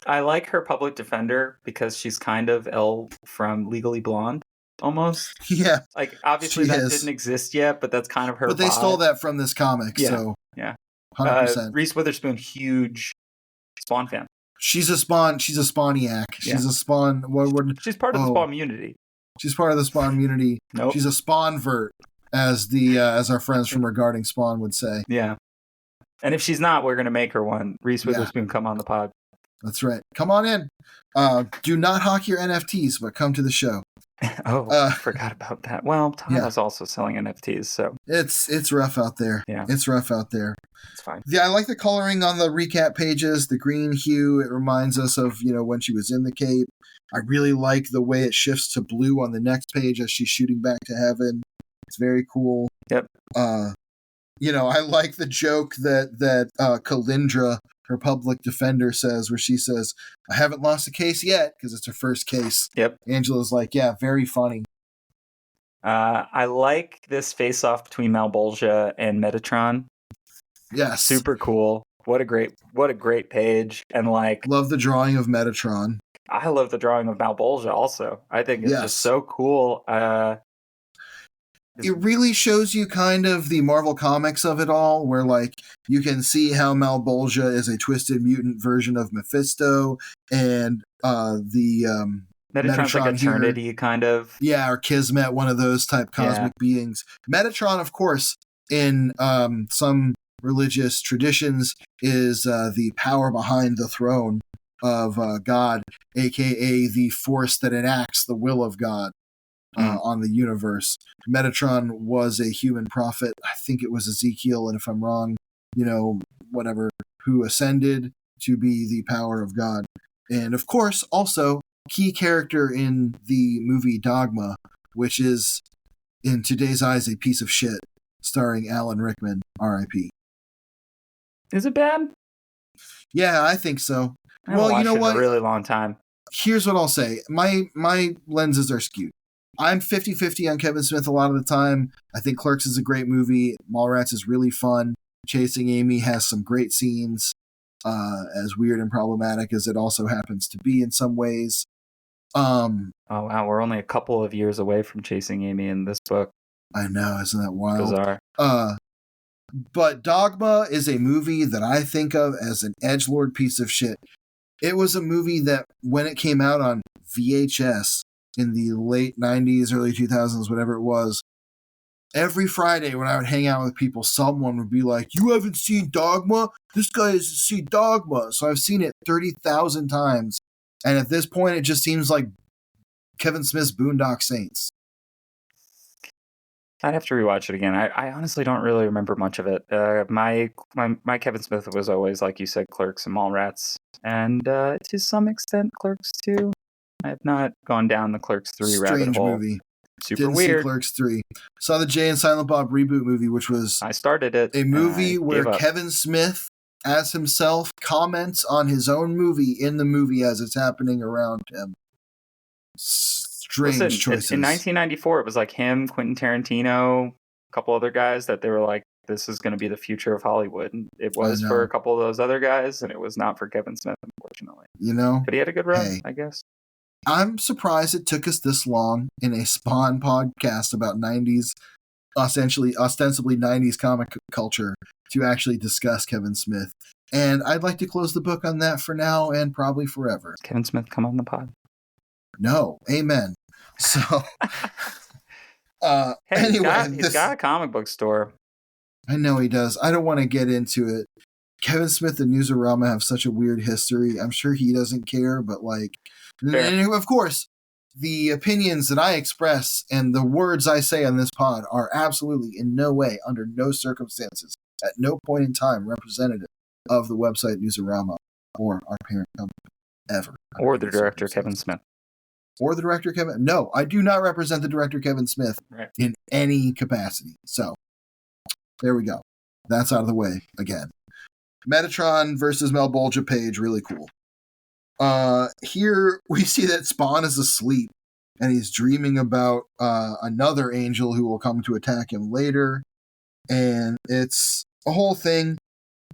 I like her public defender because she's kind of Elle from Legally Blonde, almost. Yeah. Like, obviously that didn't exist yet, but that's kind of her But they stole that from this comic, so. Yeah. 100%. Reese Witherspoon, huge Spawn fan. She's a Spawniac. She's a Spawn. She's part of the Spawn community. She's part of the Spawn community. Nope. She's a Spawnvert, as our friends from Regarding Spawn would say. Yeah. And if she's not, we're going to make her one. Reese Witherspoon, come on the pod. That's right. Come on in. Do not hawk your NFTs, but come to the show. Oh, forgot about that. Well, Yeah, Tana's also selling NFTs, so it's rough out there. yeah, It's rough out there. it's fine. Yeah, I like the coloring on the recap pages. The green hue, it reminds us of, when she was in the Cape. I really like the way it shifts to blue on the next page as she's shooting back to heaven. It's very cool. Yep. I like the joke that Kalindra, her public defender, says, where she says, "I haven't lost a case yet," because it's her first case. Yep. Angela's like, "Yeah, very funny." I like this face-off between Malbolgia and Metatron. Yes. Super cool. What a great page. And love the drawing of Metatron. I love the drawing of Malbolgia also. I think it's just so cool. It really shows you kind of the Marvel Comics of it all, where you can see how Malbolgia is a twisted mutant version of Mephisto, and the Metatron's like Eternity here, kind of. Yeah, or Kismet, one of those type cosmic beings. Metatron, of course, in some religious traditions, is the power behind the throne of God, aka the force that enacts the will of God on the universe. Metatron was a human prophet. I think it was Ezekiel, and if I'm wrong, whatever, who ascended to be the power of God. And of course, also key character in the movie Dogma, which is, in today's eyes, a piece of shit, starring Alan Rickman, R.I.P. Is it bad? Yeah, I think so. Well, you know what? A really long time. Here's what I'll say. My lenses are skewed. I'm 50-50 on Kevin Smith a lot of the time. I think Clerks is a great movie. Mallrats is really fun. Chasing Amy has some great scenes, as weird and problematic as it also happens to be in some ways. Oh wow, we're only a couple of years away from Chasing Amy in this book. I know, isn't that wild? Bizarre. But Dogma is a movie that I think of as an edgelord piece of shit. It was a movie that, when it came out on VHS in the late 90s, early 2000s, whatever it was, every Friday when I would hang out with people, someone would be like, "You haven't seen Dogma? This guy hasn't seen Dogma." So I've seen it 30,000 times. And at this point, it just seems like Kevin Smith's Boondock Saints. I'd have to rewatch it again. I honestly don't really remember much of it. My Kevin Smith was always, like you said, Clerks and Mallrats, and to some extent Clerks 2. I have not gone down the Clerks 3 rabbit hole. Movie. Super Didn't weird. See Clerks 3. Saw the Jay and Silent Bob reboot movie, which was I started it. A movie where Kevin Smith, as himself, comments on his own movie in the movie as it's happening around him. Strange choices. In 1994, it was like him, Quentin Tarantino, a couple other guys that they were like, "This is going to be the future of Hollywood." And it was for a couple of those other guys, and it was not for Kevin Smith, unfortunately. But he had a good run, I guess. I'm surprised it took us this long in a Spawn podcast about 90s, ostensibly 90s comic culture, to actually discuss Kevin Smith. And I'd like to close the book on that for now and probably forever. Kevin Smith, come on the pod. No, amen. So, hey, anyway, he's got a comic book store. I know he does. I don't want to get into it. Kevin Smith and Newsarama have such a weird history. I'm sure he doesn't care, but and of course, the opinions that I express and the words I say on this pod are absolutely in no way, under no circumstances, at no point in time representative of the website Newsarama or our parent company ever. Or the director, Kevin Smith. Or the director, Kevin. No, I do not represent the director, Kevin Smith, in any capacity. So, there we go. That's out of the way again. Metatron versus Malbolgia page, really cool. Here we see that Spawn is asleep and he's dreaming about another angel who will come to attack him later. And it's a whole thing.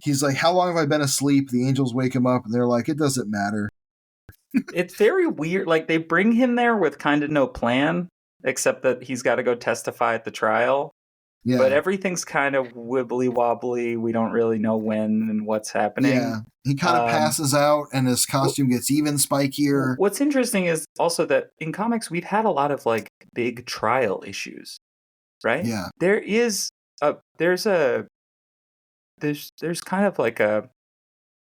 He's like, "How long have I been asleep?" The angels wake him up and they're like, "It doesn't matter." It's very weird. Like, they bring him there with kind of no plan, except that he's got to go testify at the trial. Yeah. But everything's kind of wibbly wobbly. We don't really know when and what's happening. Yeah. He kind of passes out and his costume gets even spikier. What's interesting is also that in comics, we've had a lot of big trial issues, right? Yeah. There's kind of like a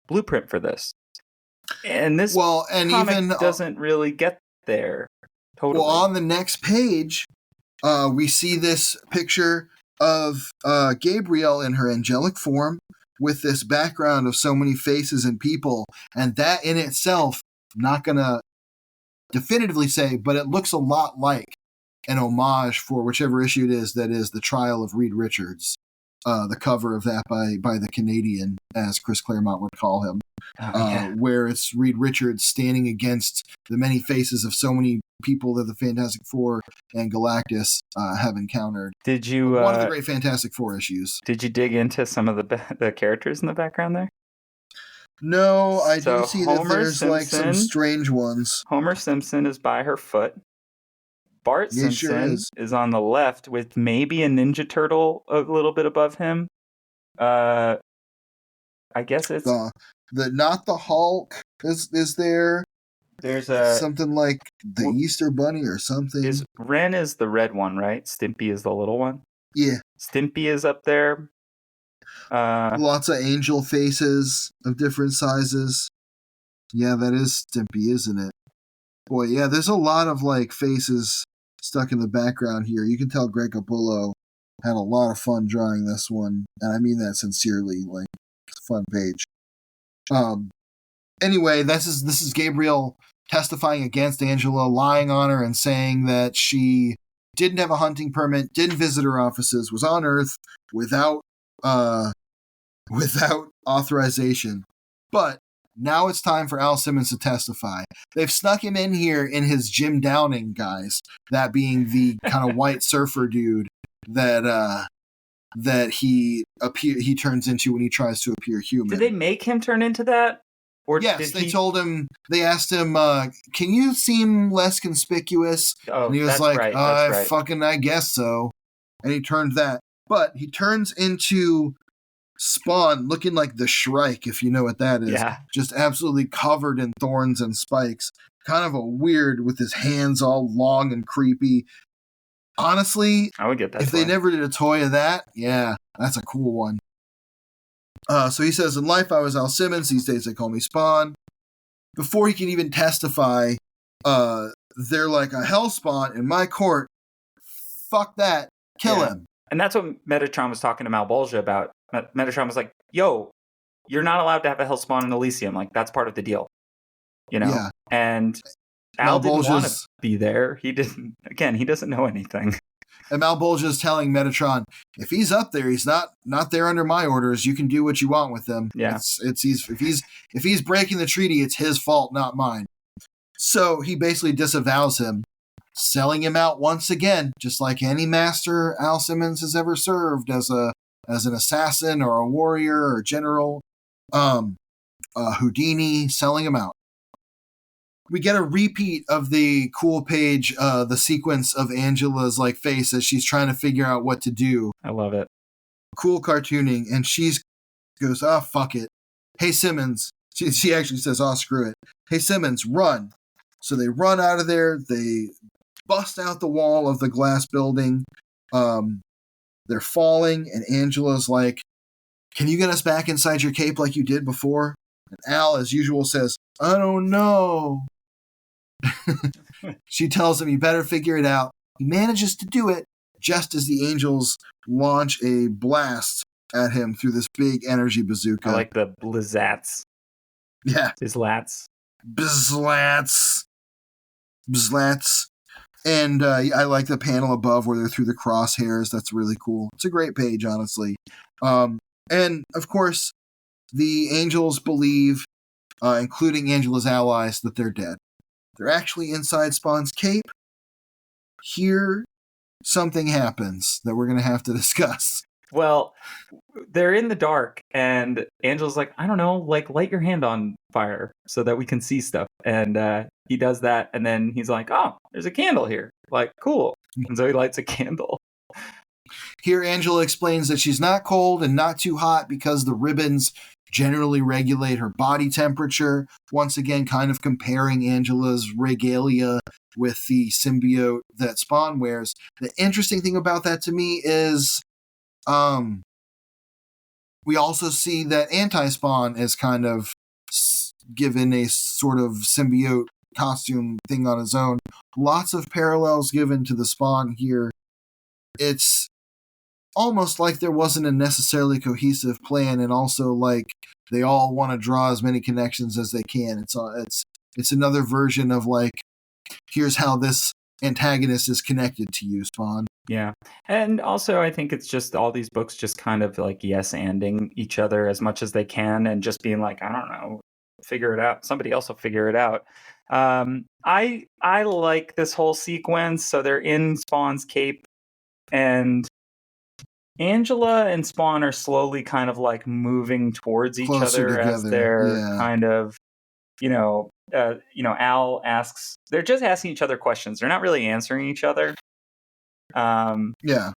blueprint for this. And this comic doesn't really get there. Totally. Well, on the next page, we see this picture of Gabriel in her angelic form with this background of so many faces and people. And that in itself, not going to definitively say, but it looks a lot like an homage for whichever issue it is that is the trial of Reed Richards. The cover of that by the Canadian, as Chris Claremont would call him, where it's Reed Richards standing against the many faces of so many people that the Fantastic Four and Galactus have encountered. Did you one of the great Fantastic Four issues? Did you dig into some of the characters in the background there? No, I do see Homer that there's Simpson, like some strange ones. Homer Simpson is by her foot. Bart Simpson is on the left with maybe a Ninja Turtle a little bit above him. I guess it's not the Hulk is there. There's something like the Easter Bunny or something. Ren is the red one, right? Stimpy is the little one. Yeah. Stimpy is up there. Lots of angel faces of different sizes. Yeah, that is Stimpy, isn't it? Boy, yeah, there's a lot of like faces stuck in the background here. You can tell Greg Capullo had a lot of fun drawing this one, and I mean that sincerely. Like, it's a fun page. Anyway, this is Gabriel testifying against Angela, lying on her and saying that she didn't have a hunting permit, didn't visit her offices, was on Earth without authorization. But now it's time for Al Simmons to testify. They've snuck him in here in his Jim Downing guise, that being the kind of white surfer dude that he turns into when he tries to appear human. Did they make him turn into that? Or yes, they asked him, can you seem less conspicuous? Oh, and he was like, right. I guess so. And he turned that. But he turns into Spawn looking like the Shrike, if you know what that is. Yeah. Just absolutely covered in thorns and spikes. Kind of a weird with his hands all long and creepy. Honestly, I would get that. If they never did a toy of that, yeah, that's a cool one. So he says, in life I was Al Simmons, these days they call me Spawn. Before he can even testify, they're like, a hell Spawn in my court. Fuck that. Kill him. And that's what Metatron was talking to Malbolgia about. Metatron was like, yo, you're not allowed to have a Hellspawn in Elysium. Like, that's part of the deal. You know? Yeah. And Al didn't want to be there. He doesn't know anything. And Malbolgia is telling Metatron, if he's up there, he's not there under my orders. You can do what you want with him. Yeah. If he's breaking the treaty, it's his fault, not mine. So he basically disavows him, selling him out once again, just like any master Al Simmons has ever served as an assassin or a warrior or general. Houdini, selling him out. We get a repeat of the cool page, the sequence of Angela's like face as she's trying to figure out what to do. I love it. Cool cartooning, and she goes, "Oh, fuck it. Hey Simmons." She actually says, "Oh, screw it. Hey Simmons, run." So they run out of there. They bust out the wall of the glass building. They're falling, and Angela's like, "Can you get us back inside your cape like you did before?" And Al, as usual, says, "I don't know." She tells him, "You better figure it out." He manages to do it just as the angels launch a blast at him through this big energy bazooka. I like the blizzats. Yeah. Bizlats. Bzlats. And I like the panel above where they're through the crosshairs. That's really cool. It's a great page, honestly. And, of course, the angels believe, including Angela's allies, that they're dead. They're actually inside Spawn's cape. Here, something happens that we're going to have to discuss. Well, they're in the dark, and Angela's like, I don't know, like, light your hand on fire so that we can see stuff. And he does that, and then he's like, oh, there's a candle here. Like, cool. And so he lights a candle. Here, Angela explains that she's not cold and not too hot because the ribbons generally regulate her body temperature. Once again, kind of comparing Angela's regalia with the symbiote that Spawn wears. The interesting thing about that to me is we also see that Anti-Spawn is kind of given a sort of symbiote costume thing on his own. Lots of parallels given to the Spawn here. It's almost like there wasn't a necessarily cohesive plan, and also like they all want to draw as many connections as they can. It's another version of like, here's how this antagonist is connected to you, Spawn. Yeah. And also I think it's just all these books just kind of like yes-anding each other as much as they can and just being like, I don't know, figure it out. Somebody else will figure it out. I like this whole sequence. So they're in Spawn's cape, and Angela and Spawn are slowly kind of like moving towards each Closer other together, as they're yeah. kind of, Al asks, they're just asking each other questions. They're not really answering each other. Yeah.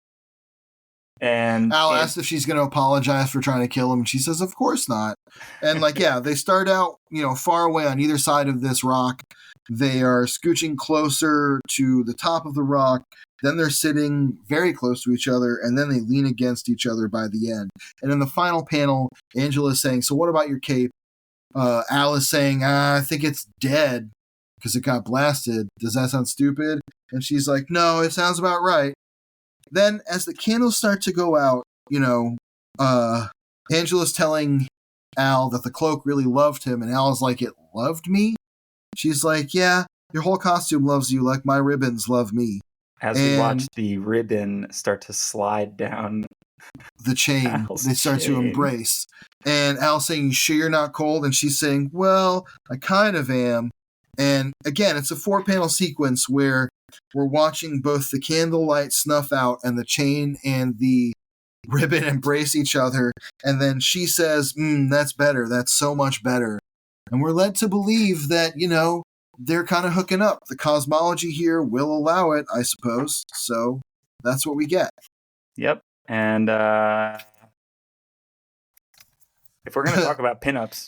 And Al asks if she's going to apologize for trying to kill him, and she says, of course not. And like, yeah, they start out, far away on either side of this rock. They are scooching closer to the top of the rock. Then they're sitting very close to each other, and then they lean against each other by the end. And in the final panel, Angela is saying, so what about your cape? Al is saying, I think it's dead because it got blasted. Does that sound stupid? And she's like, no, it sounds about right. Then as the candles start to go out, Angela's telling Al that the cloak really loved him, and Al's like, it loved me? She's like, yeah, your whole costume loves you like my ribbons love me. As we watch the ribbon start to slide down the chain, Al's they start to embrace. And Al's saying, you sure you're not cold? And she's saying, well, I kind of am. And again, it's a 4-panel sequence where we're watching both the candlelight snuff out and the chain and the ribbon embrace each other. And then she says, that's better. That's so much better. And we're led to believe that, they're kind of hooking up. The cosmology here will allow it, I suppose. So that's what we get. Yep. And if we're going to talk about pinups,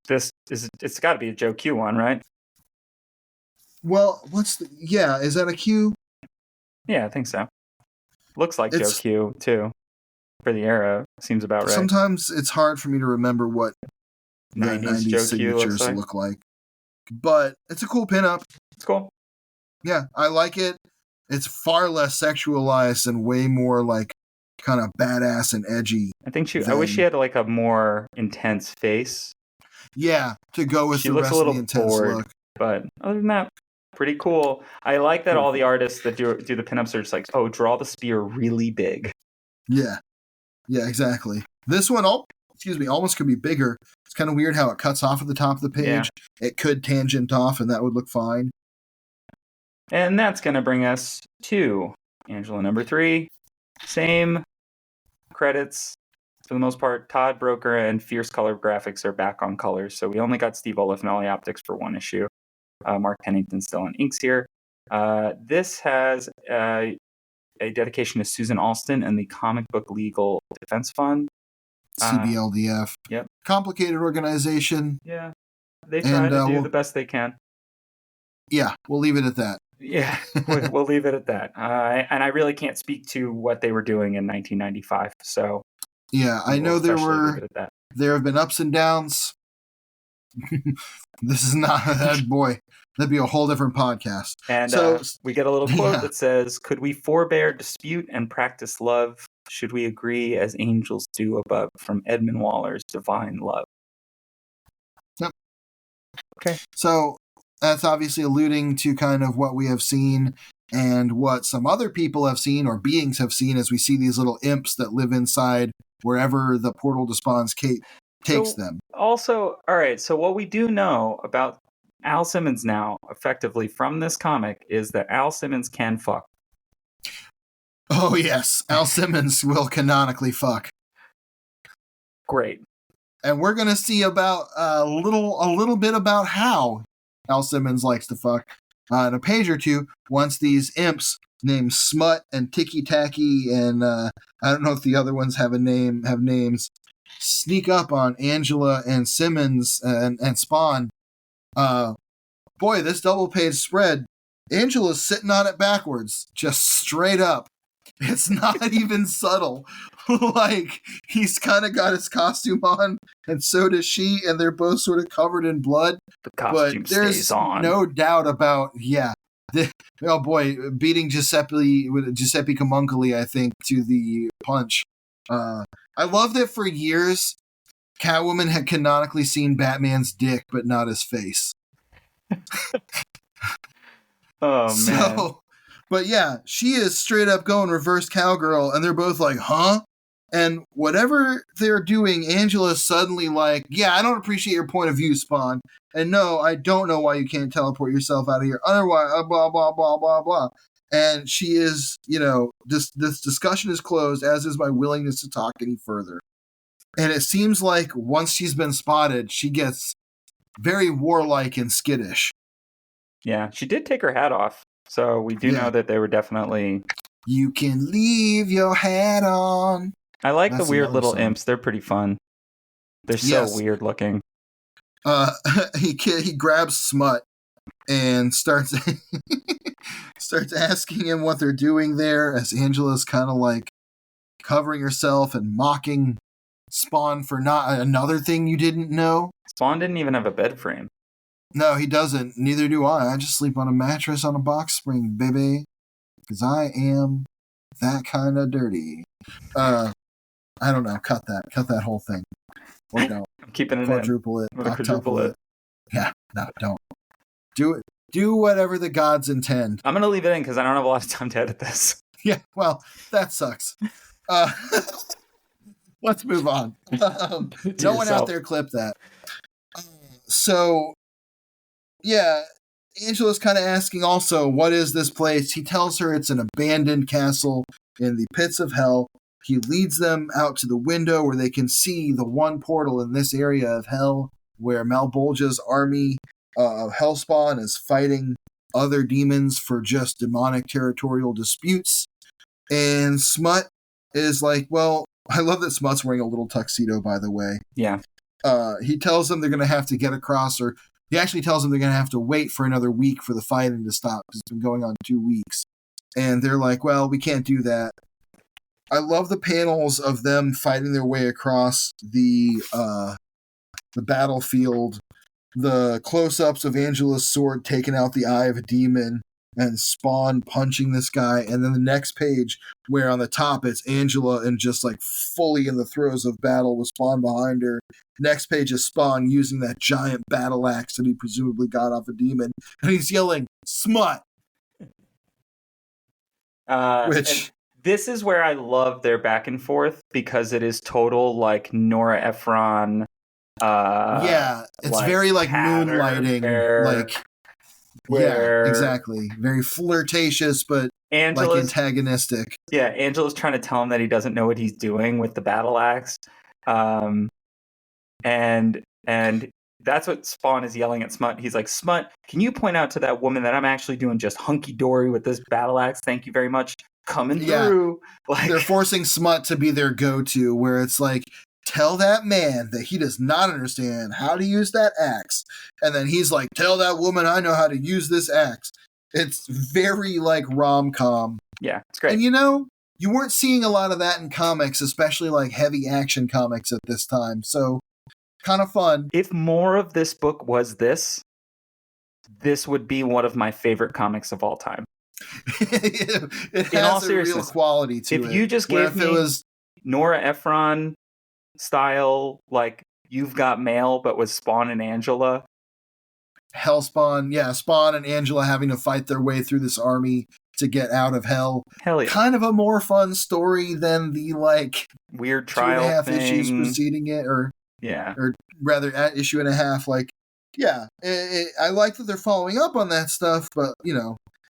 it's got to be a Joe Q one, right? Well, is that a Q? Yeah, I think so. Looks like Joe Q too. For the era, seems about right. Sometimes it's hard for me to remember what 90s Joe signatures Q look like. But it's a cool pinup. It's cool. Yeah, I like it. It's far less sexualized and way more like kind of badass and edgy. I wish she had like a more intense face. Yeah, to go with the rest of the intense bored, look. But other than that, pretty cool. I like that all the artists that do the pinups are just like, draw the spear really big. Yeah. Yeah, exactly. This one, almost could be bigger. It's kind of weird how it cuts off at the top of the page. Yeah. It could tangent off, and that would look fine. And that's going to bring us to Angela number 3. Same credits for the most part. Todd Broker and Fierce Color Graphics are back on colors. So we only got Steve Olifanelli optics for one issue. Mark Pennington still on inks here. This has a dedication to Susan Alston and the Comic Book Legal Defense Fund. CBLDF. Yep. Complicated organization. Yeah. They try to do the best they can. Yeah, we'll leave it at that. Yeah, we'll leave it at that. And I really can't speak to what they were doing in 1995. So yeah, I know there have been ups and downs. This is not boy. That'd be a whole different podcast. And so we get a little quote that says, "Could we forbear dispute and practice love? Should we agree as angels do above?" From Edmund Waller's Divine Love. Yep. Okay. So that's obviously alluding to kind of what we have seen and what some other people have seen or beings have seen as we see these little imps that live inside wherever the portal to Spawn's cape takes them. Also, all right, so what we do know about Al Simmons now, effectively from this comic, is that Al Simmons can fuck. Oh, yes. Al Simmons will canonically fuck. Great. And we're going to see about a little bit about how Al Simmons likes to fuck in a page or two once these imps named Smut and Ticky Tacky and I don't know if the other ones have names, sneak up on Angela and Simmons and Spawn. Boy, this double page spread, Angela's sitting on it backwards, just straight up. It's not even subtle. Like, he's kind of got his costume on, and so does she, and they're both sort of covered in blood. The costume But there's stays on. no doubt about, oh boy, beating Giuseppe Camuncoli, I think, to the punch. I love that for years, Catwoman had canonically seen Batman's dick, but not his face. Oh, man. But yeah, she is straight up going reverse cowgirl, and they're both like, huh? And whatever they're doing, Angela's suddenly like, yeah, I don't appreciate your point of view, Spawn. And no, I don't know why you can't teleport yourself out of here. Otherwise, blah, blah, blah, blah, blah. And she is, this discussion is closed, as is my willingness to talk any further. And it seems like once she's been spotted, she gets very warlike and skittish. Yeah, she did take her hat off. So we do know that they were definitely... You can leave your hat on. I like the weird little imps. They're pretty fun. They're so weird looking. He grabs Smut and starts asking him what they're doing there, as Angela's kind of like covering herself and mocking Spawn for not another thing you didn't know. Spawn didn't even have a bed frame. No, he doesn't. Neither do I. I just sleep on a mattress on a box spring, baby. Because I am that kind of dirty. I don't know. Cut that whole thing. Or don't. I'm keeping it quadruple in. it. Quadruple it. Yeah, no, don't. Do it. Do whatever the gods intend. I'm going to leave it in because I don't have a lot of time to edit this. Yeah, well, that sucks. Let's move on. No one out there clip that. So, yeah, Angela's kind of asking also, what is this place? He tells her it's an abandoned castle in the pits of hell. He leads them out to the window where they can see the one portal in this area of hell where Malbolgia's army of Hellspawn is fighting other demons for just demonic territorial disputes. And Smut is like, well, I love that Smut's wearing a little tuxedo, by the way. Yeah. He tells them they're going to have to get across, or he actually tells them they're going to have to wait for another week for the fighting to stop, because it's been going on 2 weeks. And they're like, well, we can't do that. I love the panels of them fighting their way across the battlefield, the close-ups of Angela's sword taking out the eye of a demon, and Spawn punching this guy, and then the next page where on the top it's Angela and just like fully in the throes of battle with Spawn behind her. Next page is Spawn using that giant battle axe that he presumably got off a demon, and he's yelling, "Smut!" Which... This is where I love their back and forth, because it is total like Nora Ephron. Yeah, it's like very like moonlighting, like where exactly, very flirtatious, but like antagonistic. Yeah, Angela's trying to tell him that he doesn't know what he's doing with the battle axe, and that's what Spawn is yelling at Smut. He's like, "Smut, can you point out to that woman that I'm actually doing just hunky dory with this battle axe? Thank you very much." Coming through. Like, they're forcing Smut to be their go-to, where it's like, tell that man that he does not understand how to use that axe. And then he's like, tell that woman I know how to use this axe. It's very like rom-com. Yeah, it's great. And you weren't seeing a lot of that in comics, especially like heavy action comics at this time. So kind of fun. If more of this book was this would be one of my favorite comics of all time. It has a real quality to it. If you just gave me Nora Ephron style, like You've Got Mail, but with Spawn and Angela. Hellspawn, yeah, Spawn and Angela having to fight their way through this army to get out of hell. Hell yeah. Kind of a more fun story than the like weird trial 2.5 thing. issues preceding it, or rather at issue and a half. Like, yeah, I like that they're following up on that stuff, but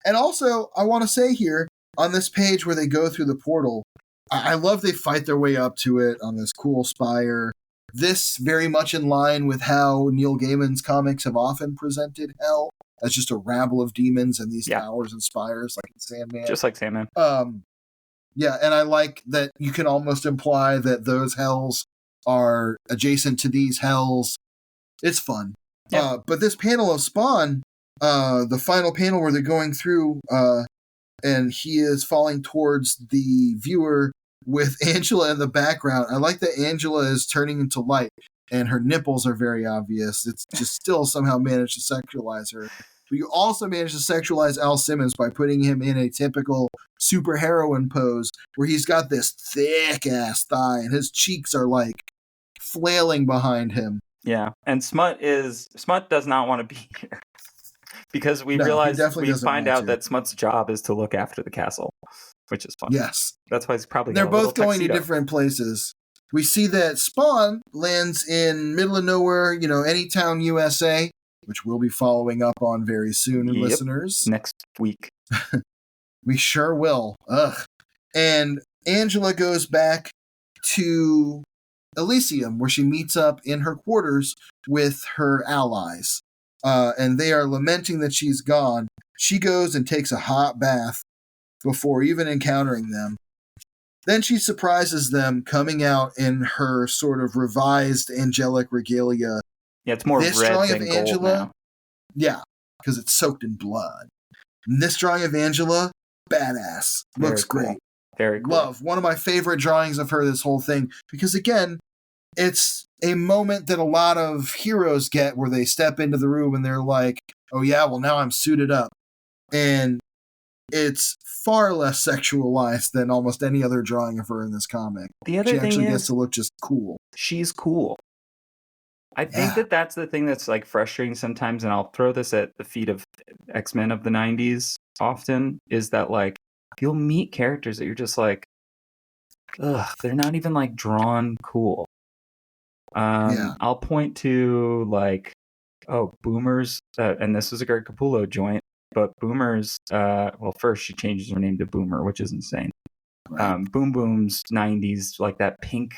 And also, I want to say here, on this page where they go through the portal, I love they fight their way up to it on this cool spire. This very much in line with how Neil Gaiman's comics have often presented hell as just a rabble of demons and these towers and spires like in Sandman. Just like Sandman. Yeah, and I like that you can almost imply that those hells are adjacent to these hells. It's fun. Yeah. But this panel of Spawn... the final panel where they're going through and he is falling towards the viewer with Angela in the background. I like that Angela is turning into light, and her nipples are very obvious. It's just still somehow managed to sexualize her. But you also managed to sexualize Al Simmons by putting him in a typical superheroine pose where he's got this thick-ass thigh, and his cheeks are, like, flailing behind him. Yeah, and Smut does not want to be here. Because we find out that Smut's job is to look after the castle, which is fun. Yes. That's why he's probably They're both going to different places. We see that Spawn lands in middle of nowhere, Anytown, USA, which we'll be following up on very soon, listeners. Next week. We sure will. Ugh. And Angela goes back to Elysium, where she meets up in her quarters with her allies. And they are lamenting that she's gone. She goes and takes a hot bath before even encountering them. Then she surprises them coming out in her sort of revised angelic regalia. Yeah, it's more this red drawing than of gold Angela, now. Yeah, because it's soaked in blood. And this drawing of Angela, badass. Looks great. Very cool. Love. One of my favorite drawings of her this whole thing. Because again, it's a moment that a lot of heroes get where they step into the room and they're like, oh yeah, well now I'm suited up. And it's far less sexualized than almost any other drawing of her in this comic. The other she thing actually is, gets to look just cool. She's cool. I think that's the thing that's like frustrating sometimes, and I'll throw this at the feet of X-Men of the 90s often, is that like you'll meet characters that you're just like, ugh, they're not even like drawn cool. I'll point to like, Boomers, and this was a great Capullo joint, but Boomers, first she changes her name to Boomer, which is insane. Right. Boom Boom's 90s, like that pink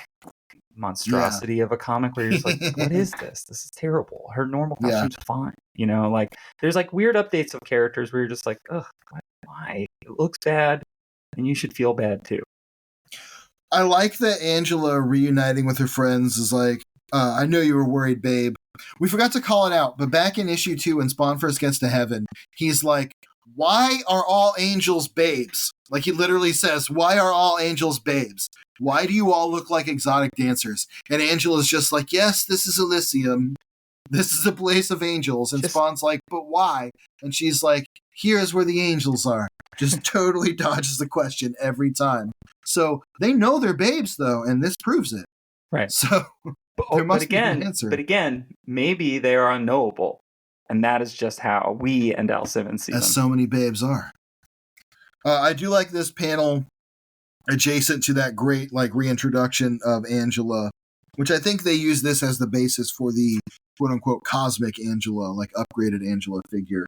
monstrosity of a comic where you're just like, what is this? This is terrible. Her normal costume's fine. Like there's like weird updates of characters where you're just like, ugh, why? It looks bad, and you should feel bad too. I like that Angela reuniting with her friends is like, I know you were worried, babe. We forgot to call it out, but back in issue 2 when Spawn first gets to heaven, he's like, why are all angels babes? Like he literally says, why are all angels babes? Why do you all look like exotic dancers? And Angela's just like, yes, this is Elysium. This is a place of angels. And Spawn's like, but why? And she's like, here's where the angels are. Just totally dodges the question every time. So they know they're babes, though, and this proves it. Right. So there must be an answer. But again, maybe they are unknowable. And that is just how we and Al Simmons see them. As so many babes are. I do like this panel adjacent to that great like reintroduction of Angela, which I think they use this as the basis for the quote-unquote cosmic Angela, like upgraded Angela figure,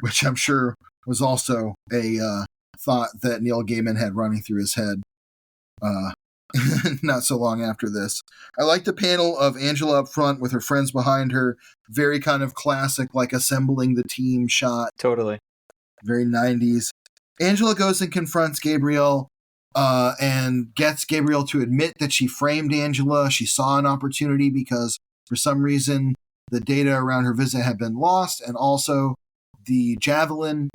which I'm sure was also a thought that Neil Gaiman had running through his head not so long after this. I like the panel of Angela up front with her friends behind her. Very kind of classic, like assembling the team shot. Totally. Very 90s. Angela goes and confronts Gabriel and gets Gabriel to admit that she framed Angela. She saw an opportunity because for some reason the data around her visit had been lost, and also the javelin,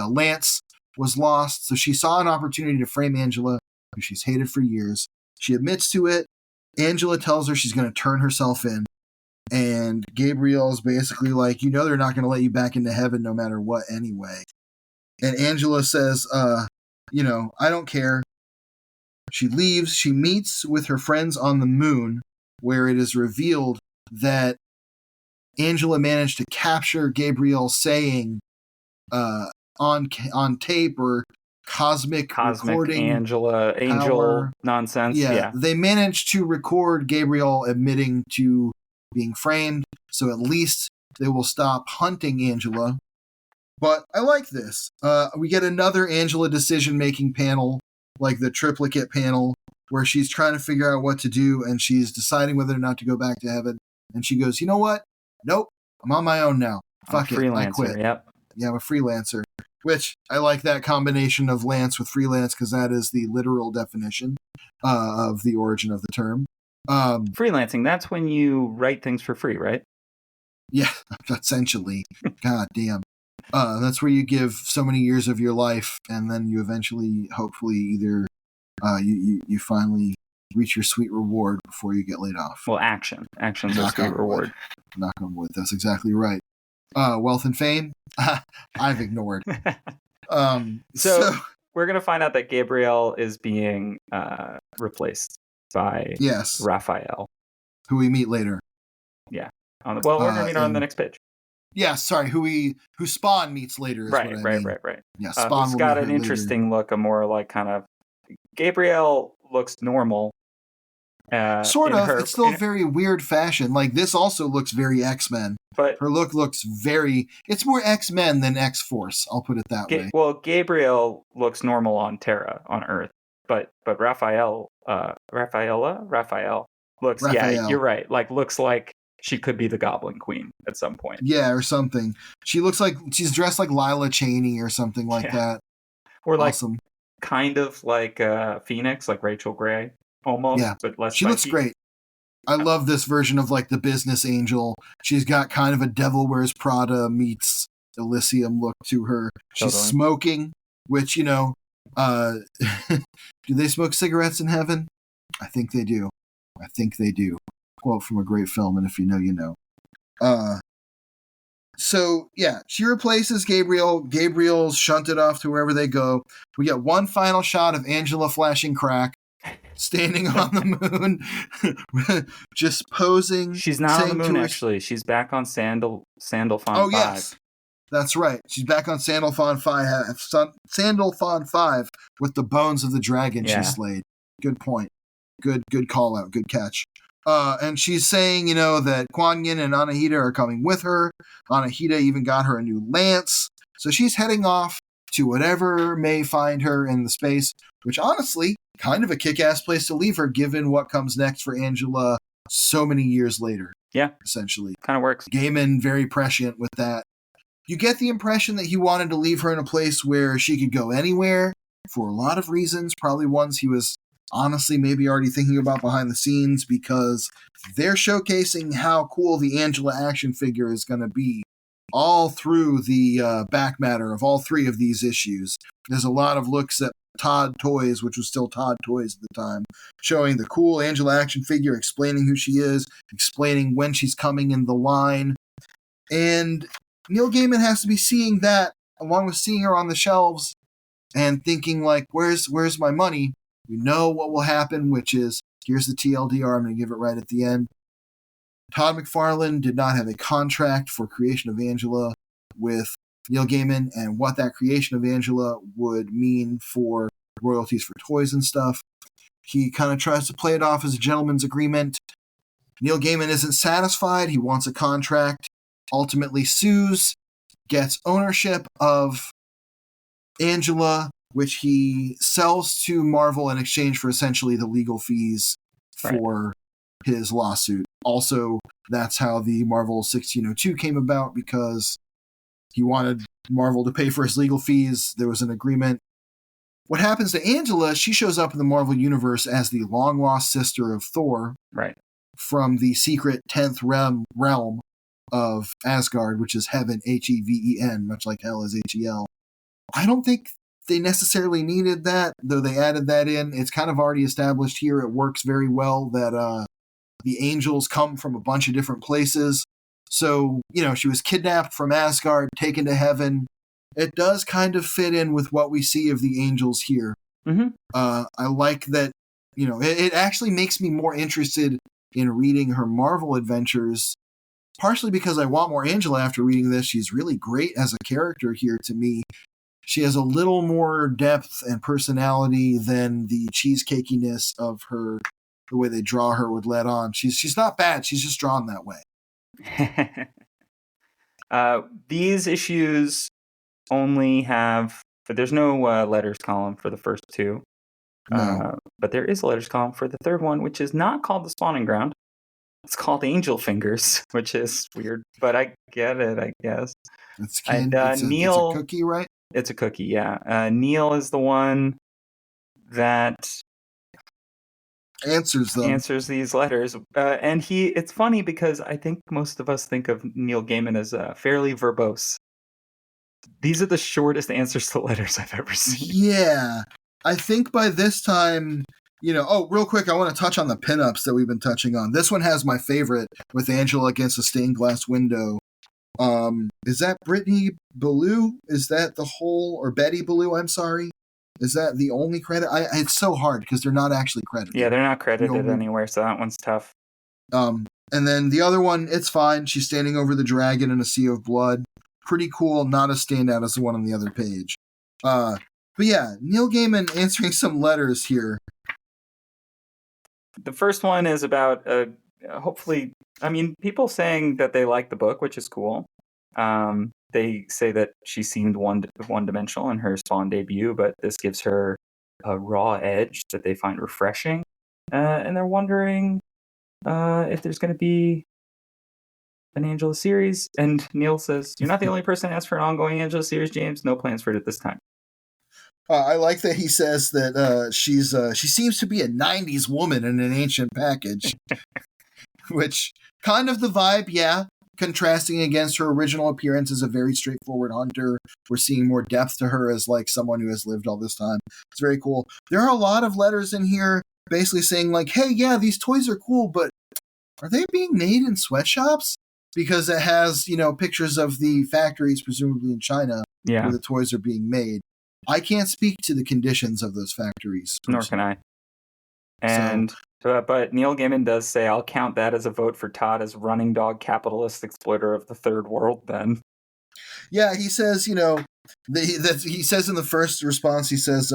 lance was lost. So she saw an opportunity to frame Angela, who she's hated for years. She admits to it. Angela tells her she's going to turn herself in. And Gabriel's basically like, they're not going to let you back into heaven no matter what anyway. And Angela says, I don't care. She leaves. She meets with her friends on the moon, where it is revealed that Angela managed to capture Gabriel saying on tape or cosmic recording angel nonsense. Yeah, they managed to record Gabriel admitting to being framed, so at least they will stop hunting Angela. But I like this. We get another Angela decision-making panel, like the triplicate panel, where she's trying to figure out what to do, and she's deciding whether or not to go back to heaven. And she goes, you know what? Nope, I'm on my own now. Fuck it, I quit. Yep. Yeah, I'm a freelancer. Which, I like that combination of lance with freelance, because that is the literal definition of the origin of the term. Freelancing, that's when you write things for free, right? Yeah, essentially. God damn. That's where you give so many years of your life, and then you eventually, hopefully, either you finally reach your sweet reward before you get laid off. Well, action's a sweet reward. Knock on wood. That's exactly right. Wealth and fame, I've ignored. So we're gonna find out that Gabriel is being replaced by Raphael, who we meet later. Yeah. We're gonna meet her on the next page. Yeah, sorry, who Spawn meets later. Is right. Yeah, Spawn. Who's got an interesting look, a more like kind of Gabriel looks normal. Sort of. It's still very weird fashion. Like this also looks very X-Men. But her look looks it's more X-Men than X-Force. I'll put it that way. Well, Gabriel looks normal on Terra, on Earth. But Raphael looks, yeah, you're right. Like looks like she could be the Goblin Queen at some point. Yeah, or something. She looks like she's dressed like Lila Cheney or something like that. Or like kind of like Phoenix, like Rachel Gray almost, but less She looks great. I love this version of like the business angel. She's got kind of a Devil Wears Prada meets Elysium look to her. She's smoking, which, do they smoke cigarettes in heaven? I think they do. Quote from a great film, and if you know, you know. So, yeah, she replaces Gabriel. Gabriel's shunted off to wherever they go. We get one final shot of Angela flashing crack, standing on the moon, just posing. She's not on the moon, actually. She's back on Sandalphon 5. Yes. That's right. She's back on Sandalphon 5 with the bones of the dragon she slayed. Good point. Good call out. Good catch. And she's saying, that Kuan Yin and Anahita are coming with her. Anahita even got her a new lance. So she's heading off to whatever may find her in the space, which honestly, kind of a kick-ass place to leave her given what comes next for Angela so many years later. Yeah. Essentially. Kind of works. Gaiman, very prescient with that. You get the impression that he wanted to leave her in a place where she could go anywhere for a lot of reasons, probably ones he was honestly maybe already thinking about behind the scenes, because they're showcasing how cool the Angela action figure is going to be all through the back matter of all three of these issues. There's a lot of looks at Todd Toys, which was still Todd Toys at the time, showing the cool Angela action figure, explaining who she is, explaining when she's coming in the line. And Neil Gaiman has to be seeing that, along with seeing her on the shelves and thinking like, where's my money? We know what will happen, which is, here's the TLDR, I'm going to give it right at the end. Todd McFarlane did not have a contract for creation of Angela with Neil Gaiman, and what that creation of Angela would mean for royalties for toys and stuff. He kind of tries to play it off as a gentleman's agreement. Neil Gaiman isn't satisfied. He wants a contract, ultimately sues, gets ownership of Angela, which he sells to Marvel in exchange for essentially the legal fees for his lawsuit. Also, that's how the Marvel 1602 came about, because he wanted Marvel to pay for his legal fees. There was an agreement. What happens to Angela, she shows up in the Marvel Universe as the long-lost sister of Thor. Right. From the secret 10th realm of Asgard, which is heaven, Heven, much like hell is Hel. I don't think they necessarily needed that, though they added that in. It's kind of already established here. It works very well that the angels come from a bunch of different places. So, she was kidnapped from Asgard, taken to heaven. It does kind of fit in with what we see of the angels here. Mm-hmm. I like that, it actually makes me more interested in reading her Marvel adventures, partially because I want more Angela after reading this. She's really great as a character here to me. She has a little more depth and personality than the cheesecakiness of her, the way they draw her would let on. She's not bad. She's just drawn that way. These issues only have, but there's no letters column for the first two. No. But there is a letters column for the third one, which is not called The Spawning Ground. It's called Angel Fingers, which is weird, but I get it, I guess. It's Neil, it's a cookie, right? It's a cookie, yeah. Neil is the one that answers these letters. And it's funny because I think most of us think of Neil Gaiman as fairly verbose. These are the shortest answers to letters I've ever seen. Yeah. I think by this time, real quick, I want to touch on the pinups that we've been touching on. This one has my favorite with Angela against a stained glass window. Is that Brittany Ballou? Is that the whole, or Betty Ballou, I'm sorry? Is that the only credit? It's so hard because they're not actually credited. Yeah, they're not credited anywhere, so that one's tough. And then the other one, it's fine. She's standing over the dragon in a sea of blood. Pretty cool, not as standout as the one on the other page. But yeah, Neil Gaiman answering some letters here. The first one is about, hopefully, people saying that they like the book, which is cool. They say that she seemed one-dimensional in her Spawn debut, but this gives her a raw edge that they find refreshing. And they're wondering if there's going to be an Angela series. And Neil says, "You're not the only person to ask for an ongoing Angela series, James. No plans for it at this time." I like that he says that she seems to be a 90s woman in an ancient package. Which, kind of the vibe, yeah. Contrasting against her original appearance as a very straightforward hunter. We're seeing more depth to her as like someone who has lived all this time. It's very cool. There are a lot of letters in here basically saying like, hey, yeah, these toys are cool, but are they being made in sweatshops? Because it has, pictures of the factories, presumably in China, where the toys are being made. I can't speak to the conditions of those factories. Nor can I. And but Neil Gaiman does say, "I'll count that as a vote for Todd as running dog capitalist exploiter of the third world." Then, yeah, he says, he says in the first response, he says,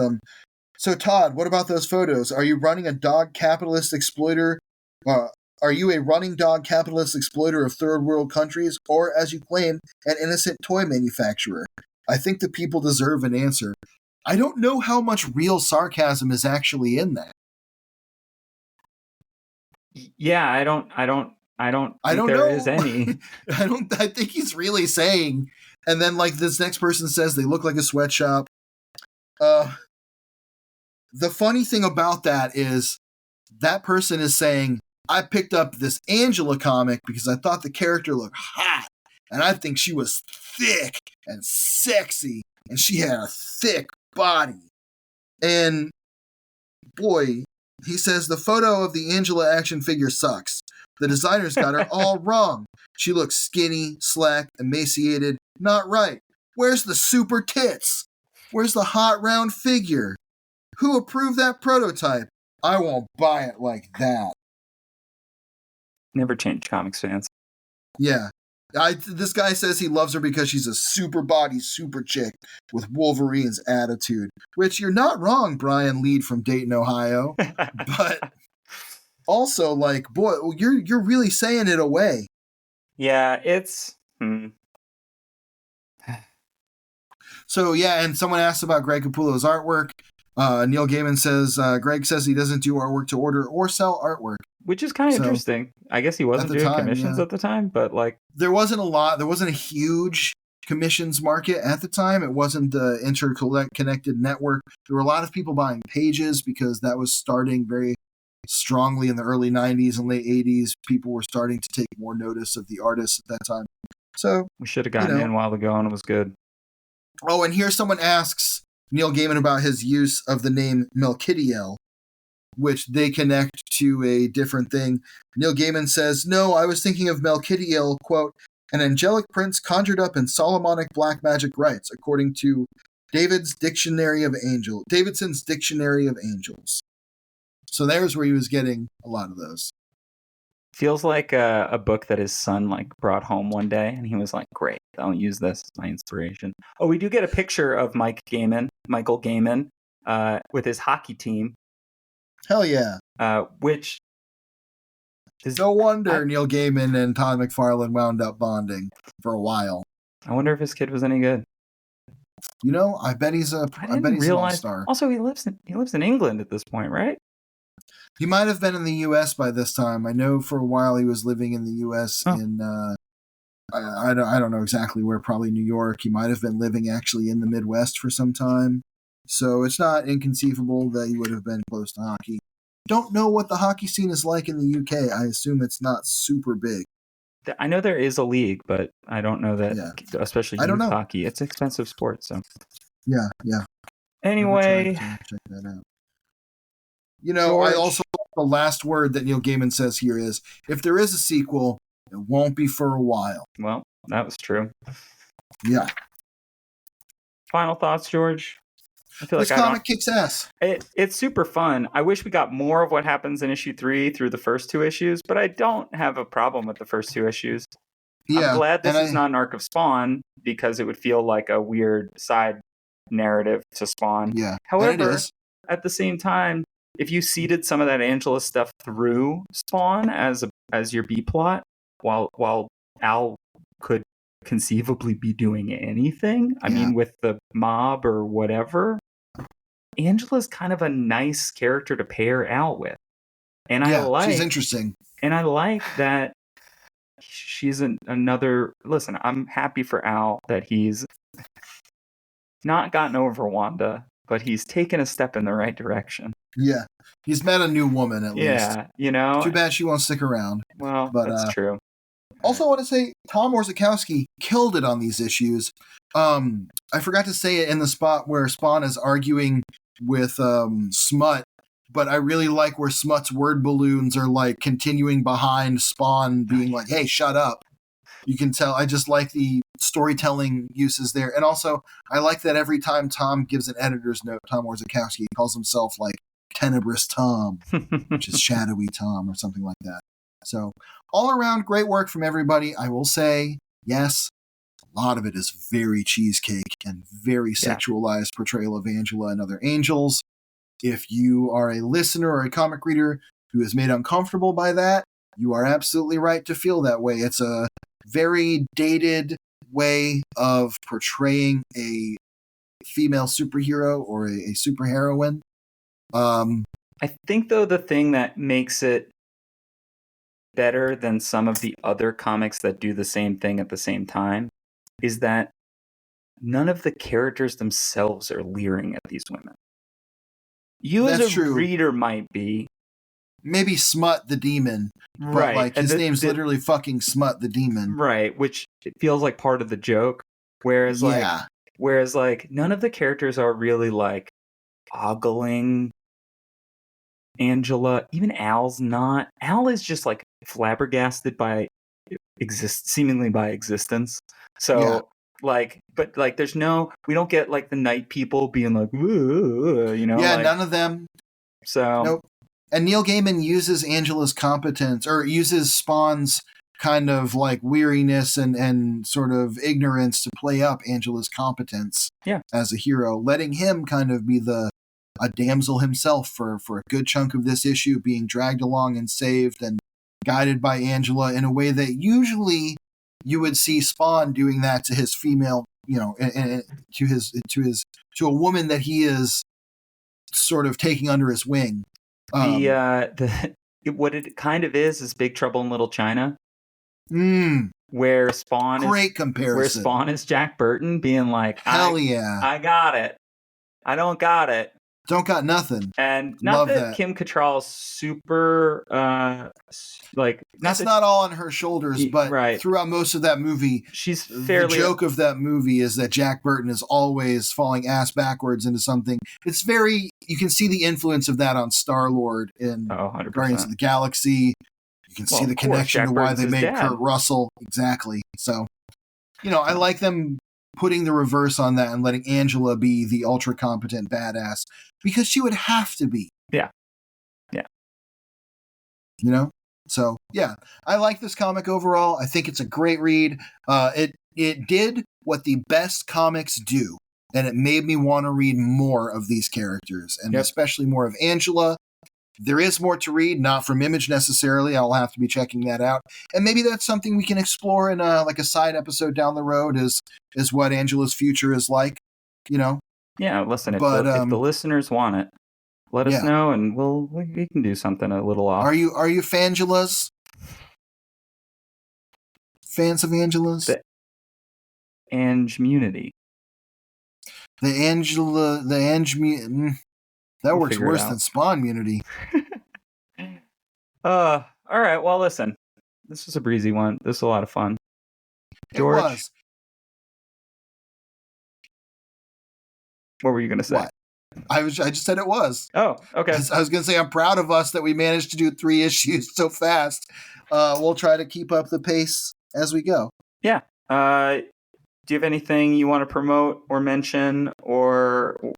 "So Todd, what about those photos? Are you running a dog capitalist exploiter? Are you a running dog capitalist exploiter of third world countries, or, as you claim, an innocent toy manufacturer? I think the people deserve an answer." I don't know how much real sarcasm is actually in that. Yeah, I don't think there is any. I think he's really saying, and then like this next person says they look like a sweatshop. The funny thing about that is that person is saying, I picked up this Angela comic because I thought the character looked hot, and I think she was thick and sexy, and she had a thick body. And boy, he says the photo of the Angela action figure sucks. The designers got her all wrong. She looks skinny, slack, emaciated. Not right. Where's the super tits? Where's the hot round figure? Who approved that prototype? I won't buy it like that. Never change, comics fans. Yeah. This guy says he loves her because she's a super body, super chick with Wolverine's attitude. Which you're not wrong, Brian Lead from Dayton, Ohio. But also, like, boy, you're really saying it away. Yeah, it's... So, yeah, and someone asked about Greg Capullo's artwork. Neil Gaiman says, Greg says he doesn't do artwork to order or sell artwork. Which is kind of interesting. I guess he wasn't doing commissions at the time, but like... There wasn't a huge commissions market at the time. It wasn't the interconnected network. There were a lot of people buying pages because that was starting very strongly in the early 90s and late 80s. People were starting to take more notice of the artists at that time. So we should have gotten in a while ago and it was good. Oh, and here someone asks Neil Gaiman about his use of the name Melchidiel, which they connect to a different thing. Neil Gaiman says, "No, I was thinking of Melchidiel, quote, an angelic prince conjured up in Solomonic black magic rites, according to Davidson's Dictionary of Angels." So there's where he was getting a lot of those. Feels like a book that his son like brought home one day, and he was like, "Great, I'll use this as my inspiration." Oh, we do get a picture of Michael Gaiman, with his hockey team. Hell yeah! Which is no wonder Neil Gaiman and Todd McFarlane wound up bonding for a while. I wonder if his kid was any good. I bet he's an all-star. Also, he lives in England at this point, right? He might have been in the U.S. by this time. I know for a while he was living in the U.S. in I don't know exactly where. Probably New York. He might have been living actually in the Midwest for some time. So it's not inconceivable that he would have been close to hockey. Don't know what the hockey scene is like in the UK. I assume it's not super big. I know there is a league, but I don't know that, especially youth hockey, it's expensive sport. So yeah. Anyway, check that out. I also the last word that Neil Gaiman says here is, if there is a sequel, it won't be for a while. Well, that was true. Yeah. Final thoughts, George? I feel this comic kicks ass. It's super fun. I wish we got more of what happens in issue 3 through the first 2 issues, but I don't have a problem with the first 2 issues. Yeah, I'm glad this is not an arc of Spawn, because it would feel like a weird side narrative to Spawn. Yeah. However, at the same time, if you seeded some of that Angela stuff through Spawn as your B plot, while Al could conceivably be doing anything, I mean, with the mob or whatever, Angela's kind of a nice character to pair Al with. And she's interesting. And I like that she's another... Listen, I'm happy for Al that he's not gotten over Wanda, but he's taken a step in the right direction. Yeah. He's met a new woman, at least. Yeah, Too bad she won't stick around. Well, but, that's true. Also, I want to say Tom Orzechowski killed it on these issues. I forgot to say it in the spot where Spawn is arguing with Smut, but I really like where Smut's word balloons are like continuing behind Spawn being like, hey, shut up. You can tell. I just like the storytelling uses there. And also, I like that every time Tom gives an editor's note, Tom Orzechowski calls himself like Tenebrous Tom, which is Shadowy Tom or something like that. So all around, great work from everybody. I will say, yes, a lot of it is very cheesecake and very sexualized portrayal of Angela and other angels. If you are a listener or a comic reader who is made uncomfortable by that, you are absolutely right to feel that way. It's a very dated way of portraying a female superhero or a superheroine. I think, though, the thing that makes it better than some of the other comics that do the same thing at the same time is that none of the characters themselves are leering at these women. As a reader might be. Maybe Smut the Demon. Right. But like his name's literally fucking Smut the Demon. Right, which it feels like part of the joke. Whereas like none of the characters are really like ogling Angela. Even Al's not. Al is just like flabbergasted by seemingly by existence. So but like there's we don't get like the night people being like, none of them. So nope. And Neil Gaiman uses Angela's competence, or uses Spawn's kind of like weariness and sort of ignorance to play up Angela's competence as a hero, letting him kind of be a damsel himself for a good chunk of this issue, being dragged along and saved and guided by Angela in a way that usually you would see Spawn doing that to his female, to a woman that he is sort of taking under his wing. What it kind of is Big Trouble in Little China. Where Spawn great comparison. Where Spawn is Jack Burton being like, hell yeah, I got it. I don't got it. Don't got nothing. And not that Kim Cattrall's super that's not all on her shoulders, but throughout most of that movie, she's fairly... The joke of that movie is that Jack Burton is always falling ass backwards into something. It's very... You can see the influence of that on Star-Lord in Guardians of the Galaxy. You can see the connection to why they made Kurt Russell. Exactly. So, I like them putting the reverse on that and letting Angela be the ultra competent badass, because she would have to be. Yeah. So I like this comic overall. I think it's a great read. It did what the best comics do, and it made me want to read more of these characters, and especially more of Angela. There is more to read, not from Image necessarily. I'll have to be checking that out. And maybe that's something we can explore in a side episode down the road, is what Angela's future is like, Yeah, listen, if the listeners want it, let us know, and we can do something a little off. Are you Fangelas? Fans of Angela's? The Angemunity. That works worse than Spawn-munity. All right, well, listen. This was a breezy one. This was a lot of fun. George, It was. What were you going to say? What? I just said it was. Oh, okay. I was going to say I'm proud of us that we managed to do 3 issues so fast. We'll try to keep up the pace as we go. Yeah. Do you have anything you want to promote or mention, or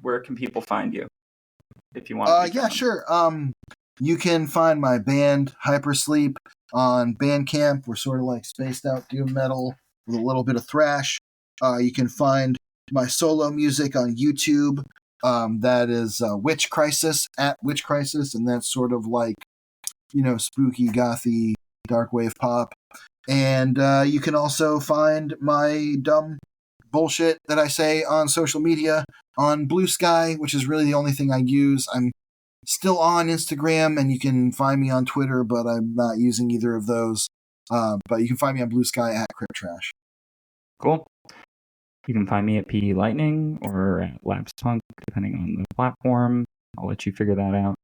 where can people find you if you want? Yeah, sure. You can find my band Hypersleep on Bandcamp. We're sort of like spaced out doom metal with a little bit of thrash. You can find my solo music on YouTube. That is Witch Crisis at Witch Crisis, and that's sort of like, spooky, gothy, dark wave pop. And you can also find my dumb bullshit that I say on social media on Blue Sky, which is really the only thing I use. I'm still on Instagram, and you can find me on Twitter, but I'm not using either of those. But you can find me on Blue Sky at Crypt Trash. Cool. You can find me at PD Lightning or at Labs Punk, depending on the platform. I'll let you figure that out.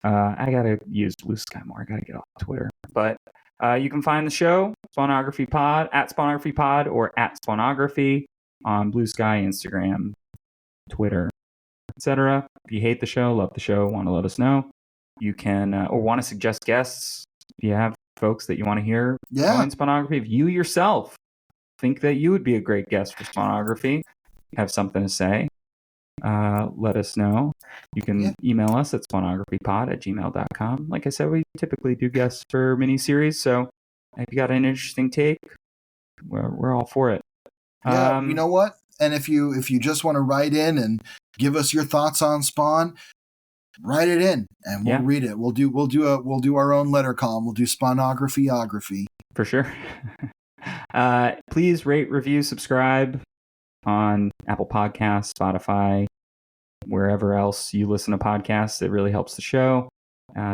I gotta use Blue Sky more. I gotta get off Twitter. But you can find the show, Spawnography Pod, at Spawnography Pod, or at Spawnography on Blue Sky, Instagram, Twitter, etc. If you hate the show, love the show, want to let us know, you can, or want to suggest guests. If you have folks that you want to hear on Spawnography, if you yourself think that you would be a great guest for Spawnography, have something to say, let us know. You can email us at spawnographypod@gmail.com. Like I said, we typically do guests for miniseries, so if you got an interesting take, we're all for it. Yeah, you know what? And if you just want to write in and give us your thoughts on Spawn, write it in and we'll read it. We'll do our own letter column. We'll do Spawnography-ography. For sure. Please rate, review, subscribe on Apple Podcasts, Spotify, wherever else you listen to podcasts. It really helps the show.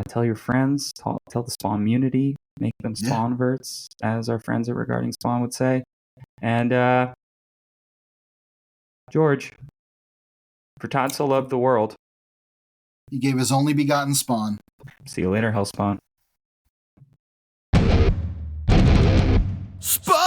Tell your friends, tell the Spawn community, make them Spawnverts, as our friends at Regarding Spawn would say. And George, for Todd so loved the world, he gave his only begotten Spawn. See you later, Hellspawn. Spawn!